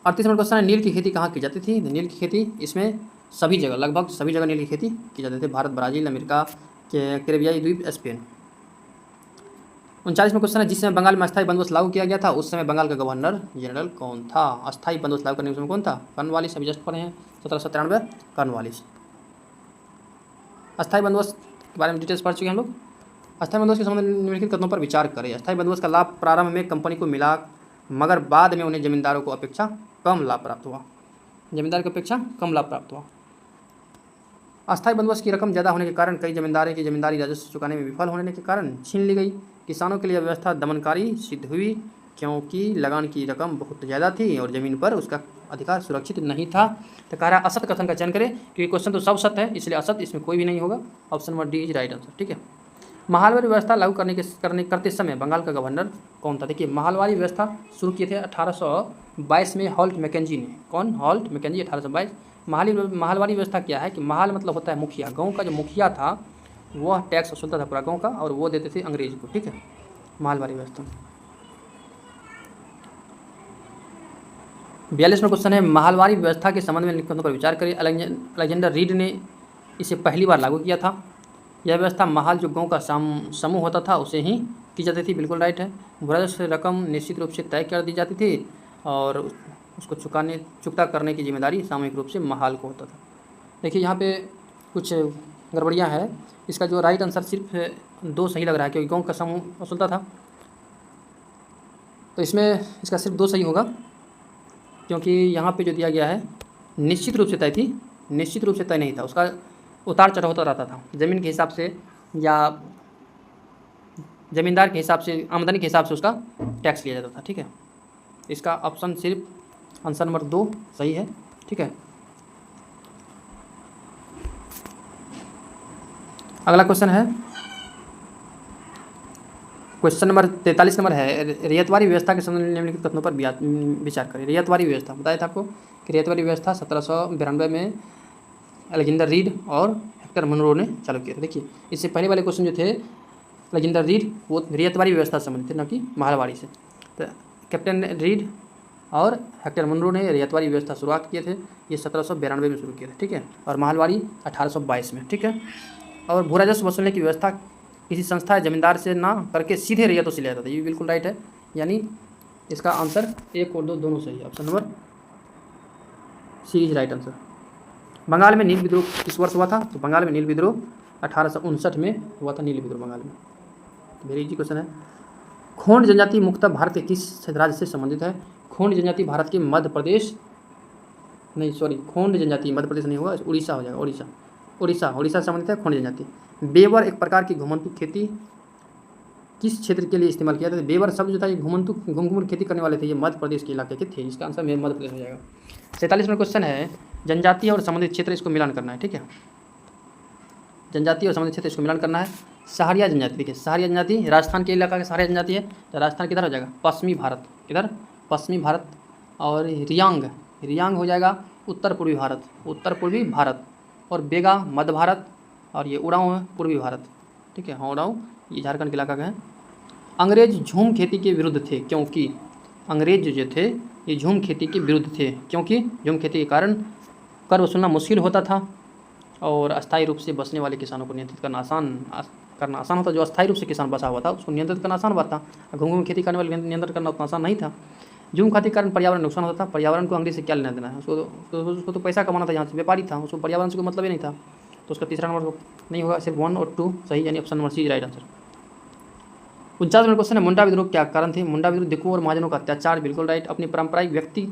38 नंबर क्वेश्चन है, नील की खेती कहाँ की जाती थी? नील की खेती इसमें सभी जगह, लगभग सभी जगह नील की खेती की जाती थी। भारत, ब्राज़ील, अमेरिका, कैरेबियाई द्वीप, स्पेन। 39 में क्वेश्चन है, जिस समय बंगाल में अस्थायी बंदोबस्त लागू किया गया था उस समय बंगाल का गवर्नर जनरल कौन था? अस्थायी बंदोबस्त लागू करने के समय कौन था? कॉर्नवालिस। अभी जस्ट पढ़े हैं 1793 कॉर्नवालिस। अस्थायी बंदोबस्त के बारे में डिटेल्स पढ़ चुके हैं हम लोग। अस्थायी बंदोबस्त के संबंध में निम्नलिखित कथनों पर विचार करें। अस्थायी बंदोबस्त का लाभ प्रारंभ में कंपनी को मिला, मगर बाद में उन्हें जमींदारों को अपेक्षा कम लाभ प्राप्त हुआ। जमींदार की अपेक्षा कम लाभ प्राप्त हुआ। अस्थायी बंदोबस्त की रकम ज़्यादा होने के कारण कई जमींदारों की जमींदारी राजस्व चुकाने में विफल होने के कारण छीन ली गई। किसानों के लिए व्यवस्था दमनकारी सिद्ध हुई, क्योंकि लगान की रकम बहुत ज़्यादा थी और ज़मीन पर उसका अधिकार सुरक्षित नहीं था। तो कह रहा है असत कथन का चयन करें, क्योंकि क्वेश्चन तो सब सत्य है, इसलिए असत इसमें कोई भी नहीं होगा। Option number D is right answer. ठीक है। महालवारी व्यवस्था लागू करते समय बंगाल का गवर्नर कौन था? देखिए, महालवारी व्यवस्था शुरू किए थे 1822 में हॉल्ट मैकेंजी ने। कौन? Holt Mackenzie, 1822। महालवारी व्यवस्था क्या है कि महाल मतलब होता है मुखिया। गांव का जो मुखिया था वह टैक्स वसूलता था पूरा गांव का, और वो देते थे अंग्रेज को। ठीक है, महालवारी व्यवस्था। 42 में क्वेश्चन है, महालवारी व्यवस्था के संबंध में निम्नलिखित पर विचार करिए। अलेक्जेंडर रीड ने इसे पहली बार लागू किया था। यह व्यवस्था महाल जो गांव का समूह होता था उसे ही की जाती थी। बिल्कुल राइट है। भूराजस्व से रकम निश्चित रूप से तय कर दी जाती थी और उसको चुकता करने की जिम्मेदारी सामूहिक रूप से महाल को होता था। देखिए, यहाँ पे कुछ गड़बड़ियाँ हैं। इसका जो राइट आंसर सिर्फ 2 सही लग रहा है, क्योंकि गांव का समूह वसूलता था, तो इसमें इसका सिर्फ 2 सही होगा, क्योंकि यहाँ पे जो दिया गया है निश्चित रूप से तय थी, निश्चित रूप से तय नहीं था। उसका उतार चढ़ाव होता रहता था ज़मीन के हिसाब से या ज़मींदार के हिसाब से, आमदनी के हिसाब से उसका टैक्स लिया जाता था। ठीक है, इसका ऑप्शन सिर्फ आंसर नंबर 2 सही है। ठीक है, अगला क्वेश्चन है, क्वेश्चन नंबर 43 नंबर है, रैयतवारी व्यवस्था के संबंध में निम्नलिखित कथनों पर विचार करें। रैयतवारी व्यवस्था बताया था आपको कि रैयतवारी व्यवस्था 1792 में अलेक्जेंडर रीड और हेक्टर मनरो ने चालू किया था। देखिए, इससे पहले वाले क्वेश्चन जो थे अलेक्जेंडर रीड वो रैयतवारी व्यवस्था से संबंधित थे, न कि महलवारी से। तो कैप्टन रीड और हेक्टर मनरो ने रैयतवारी व्यवस्था शुरुआत किए थे। ये 1792 में शुरू किए थे। ठीक है, और महलवारी 1822 में। ठीक है, और भू राजस्व वसूलने की व्यवस्था किसी संस्था या जमींदार से ना करके सीधे रैयतों से लिया जाता था। ये बिल्कुल राइट है, यानी इसका आंसर 1 और 2 दोनों सही है। Option number C is right answer. Bengal में नील विद्रोह किस वर्ष हुआ था? तो बंगाल में नील विद्रोह 1859 में हुआ था। नील विद्रोह बंगाल में। वेरी इजी क्वेश्चन है। खोंड जनजाति मुख्यतः भारत के किस राज्य से संबंधित है? खोंड जनजाति भारत के मध्य प्रदेश, नहीं सॉरी, खोंड जनजाति मध्य प्रदेश नहीं होगा, उड़ीसा हो जाएगा। उड़ीसा से संबंधित है खोंड जनजाति। बेवर एक प्रकार की घुमंतु खेती किस क्षेत्र के लिए इस्तेमाल किया था? बेवर शब्द जो था ये घुमघुम खेती करने वाले थे, ये मध्य प्रदेश के इलाके के थे। इसका आंसर मेरे मध्य प्रदेश हो जाएगा। 47 में क्वेश्चन है, जनजातीय और संबंधित क्षेत्र, इसको मिलान करना है। ठीक है, जनजातीय और संबंधित क्षेत्र इसको मिलान करना है। सहारिया जनजाति, देखिए सहारिया जनजाति राजस्थान के इलाका की सहारिया जनजाति है। तो राजस्थान किधर हो जाएगा? पश्चिमी भारत। किधर? पश्चिमी भारत। और रियांग हो जाएगा उत्तर पूर्वी भारत। और बेगा मध्य भारत, और ये उड़ाऊ है पूर्वी भारत। ठीक है, हाँ उड़ाऊ ये झारखंड के इलाका का है। अंग्रेज झूम खेती के विरुद्ध थे, क्योंकि अंग्रेज जो थे ये झूम खेती के विरुद्ध थे, क्योंकि झूम खेती के कारण कर वसूलना मुश्किल होता था और अस्थायी रूप से बसने वाले किसानों को नियंत्रित करना आसान होता। जो अस्थायी रूप से किसान बसा हुआ था उसको नियंत्रित करना आसान बात था। घूम खेती करने वाले नियंत्रण करना उतना आसान नहीं था। झूम खेती के कारण पर्यावरण नुकसान होता था। पर्यावरण को अंग्रेज से क्या लेना देना है? उसको तो पैसा कमाना था, यहाँ से व्यापारी था, उसको पर्यावरण से कोई मतलब ही नहीं था। तो उसका तीसरा नंबर नहीं होगा, सिर्फ 1 और 2 सही, यानी option number C right answer. 49वां क्वेश्चन है मुंडा विद्रोह क्या कारण थे। मुंडा विद्रोह दिक्कुओं और महाजनों का अत्याचार, बिल्कुल राइट। अपनी पारंपरिक व्यक्ति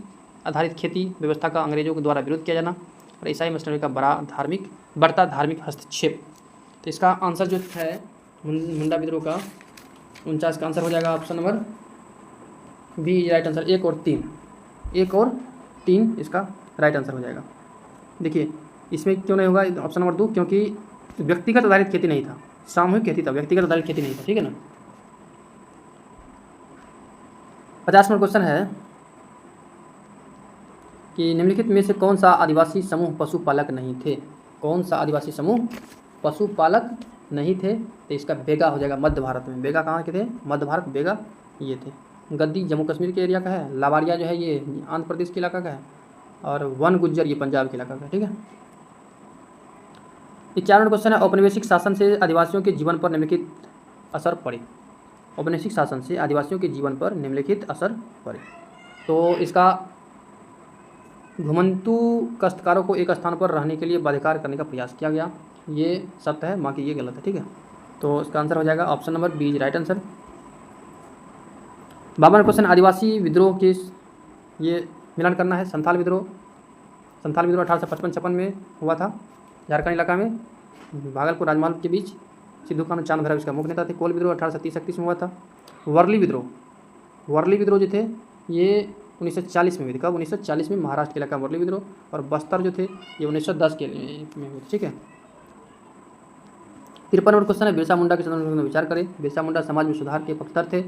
आधारित खेती व्यवस्था का अंग्रेजों के द्वारा विरोध किया जाना और ईसाई मिशनरी का बढ़ता धार्मिक हस्तक्षेप। तो इसका आंसर जो है मुंडा विद्रोह का 49 का आंसर हो जाएगा option number B right answer. 1 और 3 इसका राइट आंसर हो जाएगा। देखिए इसमें क्यों नहीं होगा ऑप्शन नंबर 2, क्योंकि व्यक्तिगत आधारित खेती नहीं था, सामूहिक खेती था, व्यक्तिगत आधारित खेती नहीं था, ठीक है ना। 50वां क्वेश्चन है कि निम्नलिखित में से कौन सा आदिवासी समूह पशुपालक नहीं थे। कौन सा आदिवासी समूह पशुपालक नहीं थे। तो इसका बेगा हो जाएगा मध्य भारत में। बेगा कहाँ के थे, मध्य भारत। बेगा ये थे। गद्दी जम्मू कश्मीर के एरिया का है, लावारिया जो है ये आंध्र प्रदेश के इलाका का है, और वन गुज्जर ये पंजाब के इलाका का है, ठीक है। 51वां क्वेश्चन है औपनिवेशिक शासन से आदिवासियों के जीवन पर निम्नलिखित असर पड़े। औपनिवेशिक शासन से आदिवासियों के जीवन पर निम्नलिखित असर पड़े। तो इसका घुमंतू काश्तकारों को एक स्थान पर रहने के लिए बाध्यकार करने का प्रयास किया गया, ये सत्य है, बाकी ये गलत है, ठीक है। तो इसका आंसर हो जाएगा option number B right answer. 52वां क्वेश्चन आदिवासी विद्रोह के ये मिलान करना है। संथाल विद्रोह 1855-56 में हुआ था झारखंड इलाका में, भागलपुर राजमहल के बीच। सिद्धू कान्हू चांद भैरव इसका मुख्य नेता थे। कोल विद्रोह 1830-31 में हुआ था। वर्ली विद्रोह जो थे ये 1940 में हुए थे। कब, 1940 में महाराष्ट्र के इलाका वर्ली विद्रोह। और बस्तर जो थे ये 1910 के में हुए थे, ठीक है। 53वां क्वेश्चन है बिरसा मुंडा के संदर्भ में विचार करें। बिरसा मुंडा समाज में सुधार के पक्षधर थे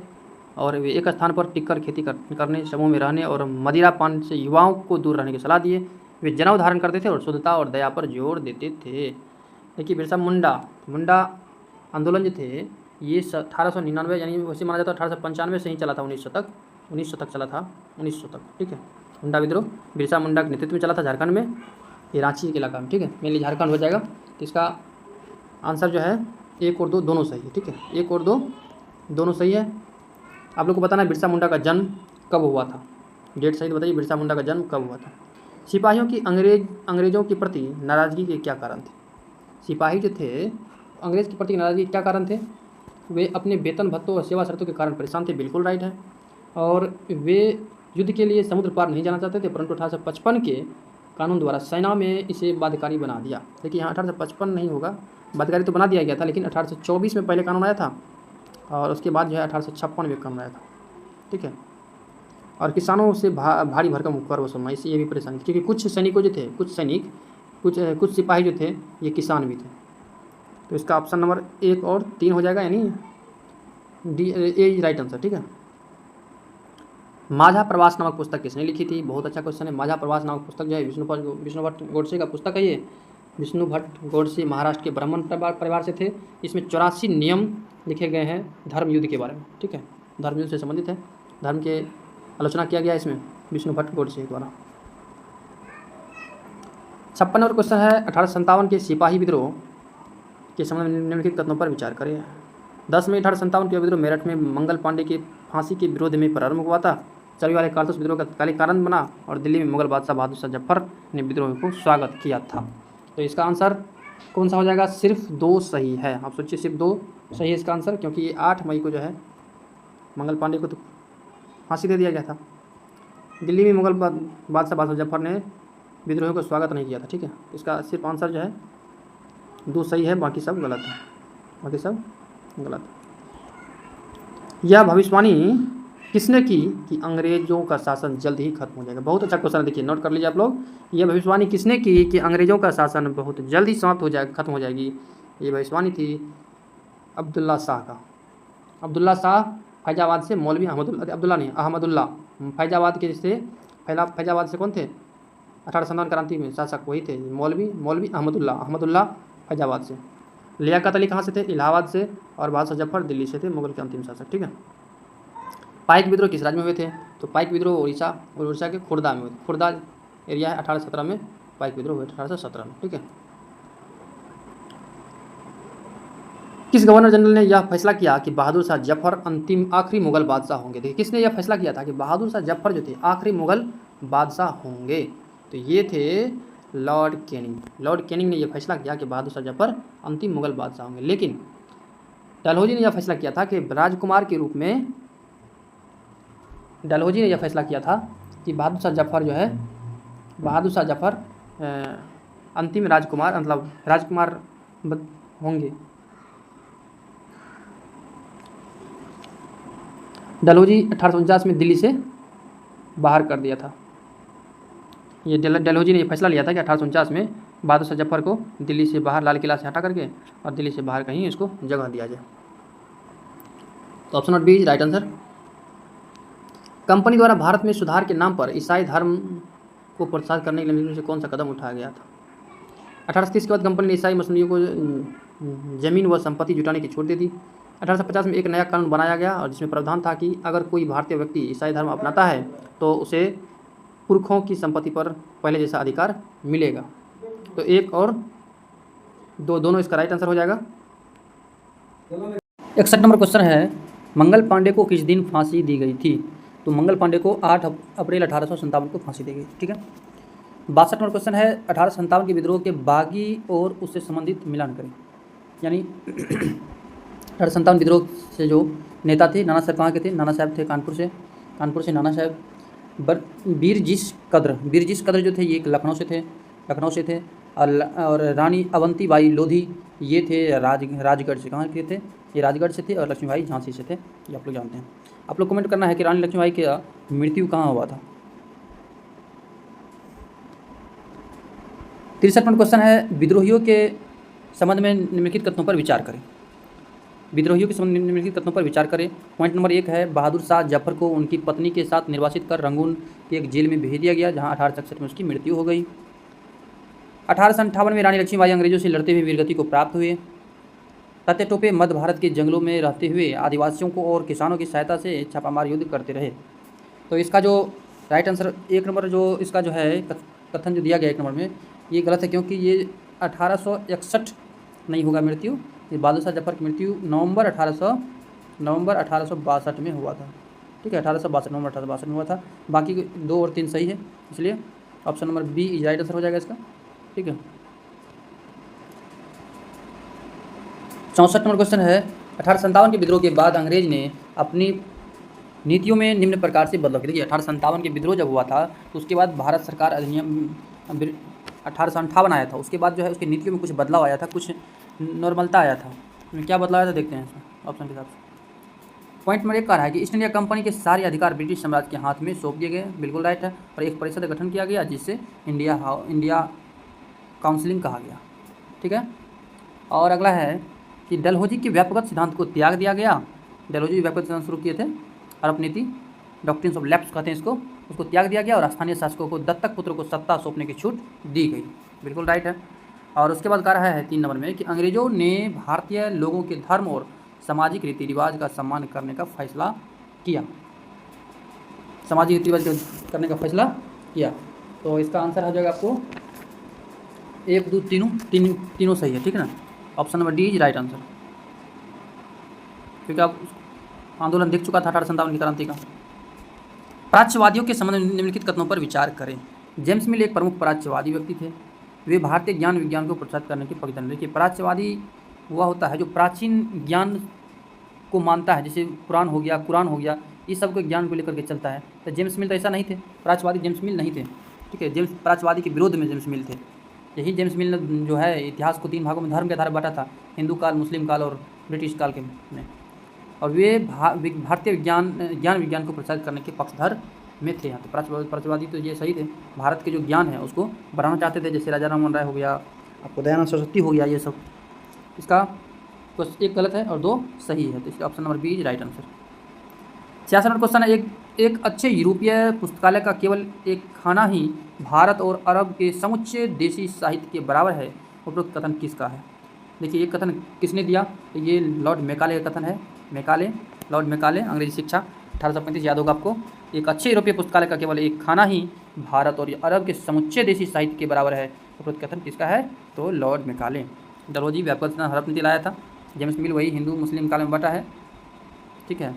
और वे एक स्थान पर टिककर खेती करने, समूह में रहने और मदिरा पान से युवाओं को दूर रहने की सलाह दिए। वे जनेऊ धारण करते थे और शुद्धता और दया पर जोर देते थे। देखिए बिरसा मुंडा आंदोलन जो थे ये 1899 यानी वैसे माना जाता है 1895 से ही चला था 1900 तक चला था, 1900 तक, ठीक है। मुंडा विद्रोह बिरसा मुंडा के नेतृत्व में चला था झारखंड में, ये रांची के इलाका में, ठीक है। मेनली झारखंड हो जाएगा। तो इसका आंसर जो है 1 और 2 दोनों सही है, ठीक है। 1 और 2 दोनों सही है। आप लोग को बताना है बिरसा मुंडा का जन्म कब हुआ था, डेट सही बताइए। बिरसा मुंडा का जन्म कब हुआ था। सिपाहियों की अंग्रेजों के प्रति नाराज़गी के क्या कारण थे। सिपाही जो थे अंग्रेज के प्रति नाराज़गी के क्या कारण थे। वे अपने वेतन भत्तों और सेवा शर्तों के कारण परेशान थे, बिल्कुल राइट है। और वे युद्ध के लिए समुद्र पार नहीं जाना चाहते थे, परंतु 1855 के कानून द्वारा सेना में इसे बाध्यकारी बना दिया। देखिए यहाँ 1855 नहीं होगा, बाध्यकारी तो बना दिया गया था, लेकिन 1824 में पहले कानून आया था और उसके बाद जो है 1856 में कानून आया था, ठीक है। और किसानों से भारी भरकम कर वसूलना, इससे ये भी परेशानी थी, क्योंकि कुछ सैनिकों जो थे, कुछ सिपाही जो थे ये किसान भी थे। तो इसका ऑप्शन नंबर 1 और 3 हो जाएगा, यानी डी ए राइट आंसर, ठीक है। माझा प्रवास नामक पुस्तक किसने लिखी थी। बहुत अच्छा क्वेश्चन है। माझा प्रवास नामक पुस्तक जो है विष्णु भट्ट गोडसे का पुस्तक है ये। विष्णु भट्ट गोडसे महाराष्ट्र के ब्राह्मण परिवार से थे। इसमें 84 नियम लिखे गए हैं धर्म युद्ध के बारे में, ठीक है। धर्म युद्ध से संबंधित है, धर्म के आलोचना किया गया इसमें विष्णु भट्ट गोडसे द्वारा। 56वां क्वेश्चन है 1857 के सिपाही विद्रोह के संबंध में निम्नलिखित कथनों पर विचार करें। 10 मई 1857 के विद्रोह मेरठ में मंगल पांडे के फांसी के विरोध में प्रारंभ हुआ था। चलने वाले कारतूस विद्रोह का तत्कालिक कारण बना और दिल्ली में मुगल बादशाह बहादुर शाह जफर ने विद्रोह को स्वागत किया था। तो इसका आंसर कौन सा हो जाएगा। सिर्फ 2 सही है। आप सोचिए सिर्फ 2 सही है इसका आंसर, क्योंकि ये 8 मई को जो है मंगल पांडे को तो फांसी दे दिया गया था। दिल्ली में मुगल बादशाह बहादुर जफर ने विद्रोह को स्वागत नहीं किया था, ठीक है। इसका सिर्फ आंसर जो है 2 सही है, बाकी सब गलत है, बाकी सब गलत। यह भविष्यवाणी किसने की कि अंग्रेजों का शासन जल्द ही खत्म हो जाएगा। बहुत अच्छा क्वेश्चन है, देखिए नोट कर लीजिए आप लोग। यह भविष्यवाणी किसने की कि अंग्रेजों का शासन बहुत जल्द ही समाप्त हो जाएगा, खत्म हो जाएगी। ये भविष्यवाणी थी अब्दुल्ला शाह का। अब्दुल्ला शाह फैजाबाद से मौलवी अहमदुल्ला फैजाबाद के से फैजाबाद से कौन थे 1857 क्रांति में शासक वही थे, मौलवी अहमदुल्ला फैजाबाद से। लियाकत अली कहाँ से थे, इलाहाबाद से। और बादशाह जफर दिल्ली से थे, मुगल के अंतिम शासक, ठीक है। पाइक विद्रोह किस राज्य में हुए थे। तो पाइक विद्रोह उड़ीसा के खुर्दा में हुए थे। खुर्दा एरिया है 1817 में पाइक विद्रोह हुए थे, 1817 में, ठीक है। किस गवर्नर जनरल ने यह फैसला किया कि बहादुर शाह जफर आखिरी मुगल बादशाह होंगे। देखिए किसने यह फैसला किया था कि बहादुर शाह जफर जो थे आखिरी मुगल बादशाह होंगे। तो ये थे लॉर्ड कैनिंग ने यह फैसला किया कि बहादुर शाह जफर अंतिम मुगल बादशाह होंगे। लेकिन डलहौजी ने यह फैसला किया था कि राजकुमार के रूप में डलहौजी ने यह फैसला किया था कि बहादुर शाह जफर जो है, बहादुर शाह जफर अंतिम राजकुमार मतलब राजकुमार होंगे। डलहौजी 1849 में दिल्ली से बाहर कर दिया था। ये डलहौजी ने ये फैसला लिया था कि 1849 में बहादुर शाह जफर को दिल्ली से बाहर, लाल किला से हटा करके और दिल्ली से बाहर कहीं इसको जगह दिया जाए। तो option number B is right answer. Company द्वारा भारत में सुधार के नाम पर ईसाई धर्म को प्रोत्साहित करने के लिए से कौन सा कदम उठाया गया था? 1830 के बाद कंपनी ने ईसाई मिशनरियों को जमीन व संपत्ति जुटाने की छूट दे दी। 1850 में एक नया कानून बनाया गया और जिसमें प्रावधान था कि अगर कोई भारतीय व्यक्ति ईसाई धर्म अपनाता है तो उसे पुरखों की संपत्ति पर पहले जैसा अधिकार मिलेगा। तो एक और दो, दोनों इसका राइट आंसर हो जाएगा। 61 नंबर क्वेश्चन है, मंगल पांडे को किस दिन फांसी दी गई थी? तो मंगल पांडे को 8 अप्रैल 1857 को फांसी दी गई। ठीक है। 62 नंबर क्वेश्चन है, 1857 के विद्रोह के बागी और उससे संबंधित मिलान करें। यानी 1857 विद्रोह से जो नेता थे, नाना साहब कहाँ के थे? नाना साहब थे कानपुर से नाना साहब। बीरजिस कद्र जो थे ये लखनऊ से थे और रानी अवंतीबाई लोधी ये थे राजगढ़ से। कहाँ के थे? ये राजगढ़ से थे और लक्ष्मीबाई झांसी से थे। ये आप लोग जानते हैं। आप लोग कमेंट करना है कि रानी लक्ष्मीबाई का मृत्यु कहाँ हुआ था। 63 नंबर क्वेश्चन है, विद्रोहियों के संबंध में निम्नलिखित कथनों पर विचार करें। विद्रोहियों के संबंध में निम्नलिखित कथनों पर विचार करें। पॉइंट नंबर 1 है, बहादुर शाह जफर को उनकी पत्नी के साथ निर्वासित कर रंगून के एक जेल में भेज दिया गया जहां 1861 में उसकी मृत्यु हो गई। 1858 में रानी लक्ष्मीबाई अंग्रेजों से लड़ते हुए वीरगति को प्राप्त हुए। तात्या टोपे मध्य भारत के जंगलों में रहते हुए आदिवासियों को और किसानों की सहायता से छापामार युद्ध करते रहे। तो इसका जो राइट आंसर 1 नंबर जो इसका जो है कथन जो दिया गया 1 नंबर में ये गलत है, क्योंकि ये 1861 नहीं होगा मृत्यु। ये बहादुर शाह जफर की मृत्यु नवंबर 1862 में हुआ था। ठीक है, 1862 नवंबर 1862 में हुआ था। बाकी 2 और 3 सही है, इसलिए option number B is right answer हो जाएगा इसका। ठीक है। 64 नंबर क्वेश्चन है, 1857 के विद्रोह के बाद अंग्रेज ने अपनी नीतियों में निम्न प्रकार से बदलाव किया। देखिए 1857 के विद्रोह जब हुआ था तो उसके बाद भारत सरकार अधिनियम 1858 आया था। उसके बाद जो है उसकी नीतियों में कुछ बदलाव आया था, कुछ नॉर्मलता आया था। क्या बदलाव आया था देखते हैं इसमें ऑप्शन के हिसाब से। पॉइंट नंबर 1 कह रहा है कि ईस्ट इंडिया कंपनी के सारे अधिकार ब्रिटिश साम्राज्य के हाथ में सौंप दिए गए। बिल्कुल राइट है। और एक परिषद का गठन किया गया जिससे इंडिया काउंसिलिंग कहा गया। ठीक है। और अगला है कि डलहौजी के व्यापक सिद्धांत को त्याग दिया गया। डलहौजी व्यापक सिद्धांत शुरू किए थे, अरब नीति डॉक्ट्रिन्स ऑफ लैप्स कहते हैं इसको, उसको त्याग दिया गया और स्थानीय शासकों को दत्तक पुत्र को सत्ता सौंपने की छूट दी गई। बिल्कुल राइट है। और उसके बाद कह रहा है 3 नंबर में कि अंग्रेजों ने भारतीय लोगों के धर्म और सामाजिक रीति रिवाज का सम्मान करने का फैसला किया। सामाजिक रीति रिवाज करने का फैसला किया। तो इसका आंसर हो जाएगा आपको 1 2 तीनों सही है। ठीक है ना। Option number D is right answer, क्योंकि आप आंदोलन देख चुका था 1857 की क्रांति का। प्राच्यवादियों के संबंध में निम्नलिखित कथनों पर विचार करें। जेम्स मिल एक प्रमुख प्राच्यवादी व्यक्ति थे। वे भारतीय ज्ञान विज्ञान को प्रोत्साहित करने के पक्षधर। देखिए प्राच्यवादी वह होता है जो प्राचीन ज्ञान को मानता है, जैसे पुराण हो गया, कुरान हो गया, इस सब के ज्ञान को लेकर के चलता है। तो जेम्स मिल तो ऐसा नहीं थे, प्राच्यवादी जेम्स मिल नहीं थे। ठीक है। जेम्स प्राच्यवादी के विरोध में जेम्स मिल थे। यही जेम्स मिल ने जो है इतिहास को 3 भागों में धर्म के आधार पर बांटा था, हिंदू काल, मुस्लिम काल और ब्रिटिश काल के में। और वे भारतीय ज्ञान विज्ञान को प्रोत्साहित करने के पक्षधर में थे। यहाँ तो प्राच्यवादी तो ये सही थे, भारत के जो ज्ञान है उसको बढ़ाना चाहते थे, जैसे राजा राममोहन राय हो गया, आपको दयानंद सरस्वती हो गया, ये सब। इसका तो 1 गलत है और 2 सही है, तो इसका option number B is right answer. 66 number question है, एक अच्छे यूरोपीय पुस्तकालय का केवल एक खाना ही भारत और अरब के समुच्चय देशी साहित्य के बराबर है। उपरोक्त कथन किसका है? देखिए ये कथन किसने दिया? तो ये लॉर्ड मैकाले का कथन है। लॉर्ड मैकाले, अंग्रेजी शिक्षा 1835 याद होगा आपको। एक अच्छे यूरोपीय पुस्तकालय का केवल एक खाना ही भारत और अरब के समुच्चय देशी साहित्य के बराबर है। उपरोक्त कथन किसका है? तो लॉर्ड मैकाले। डलहौजी व्यापक सिद्धांत हड़प नीति लाया था। जेम्स मिल वही हिंदू मुस्लिम काल में बटा है। ठीक है।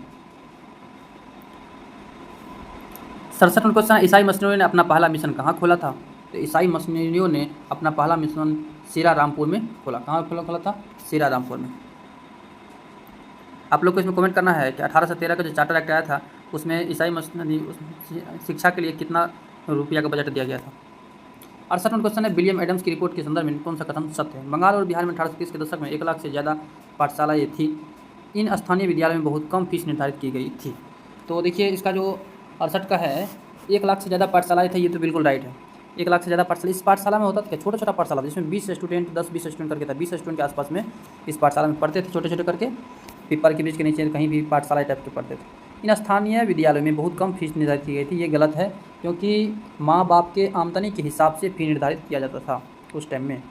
67 नंबर क्वेश्चन, ईसाई मिशनरियों ने अपना पहला मिशन कहाँ खोला था? तो ईसाई मिशनरियों ने अपना पहला मिशन सीरा रामपुर में खोला। कहाँ खोला था? सीरा रामपुर में। आप लोग को इसमें कमेंट करना है कि 1813 का जो चार्टर एक्ट आया था उसमें ईसाई शिक्षा के लिए कितना रुपया का बजट दिया गया था। 68 नंबर क्वेश्चन है, विलियम एडम्स की रिपोर्ट के संदर्भ में कौन सा कथन सत्य है। बंगाल और बिहार में 1830 के दशक में 1 लाख से ज़्यादा पाठशालाएँ थी। इन स्थानीय विद्यालयों में बहुत कम फीस निर्धारित की गई थी। तो देखिए इसका जो 68 का है 1 लाख से ज़्यादा पाठशालाएँ थी, ये तो बिल्कुल राइट है। 1 लाख से ज़्यादा पाठशाला, इस पाठशाला में होता था क्या, छोटा छोटा पाठशाला था जिसमें 20 स्टूडेंट 10-20 स्टूडेंट करके था, 20 स्टूडेंट के आसपास में इस पाठशाला में पढ़ते थे, छोटे छोटे करके पीपल के बीच के नीचे कहीं भी पाठशाला टाइप के पढ़ते थे। इन स्थानीय विद्यालयों में बहुत कम फीस निर्धारित की गई थी, ये गलत है क्योंकि माँ बाप के आमदनी के हिसाब से फी निर्धारित किया जाता था उस टाइम में,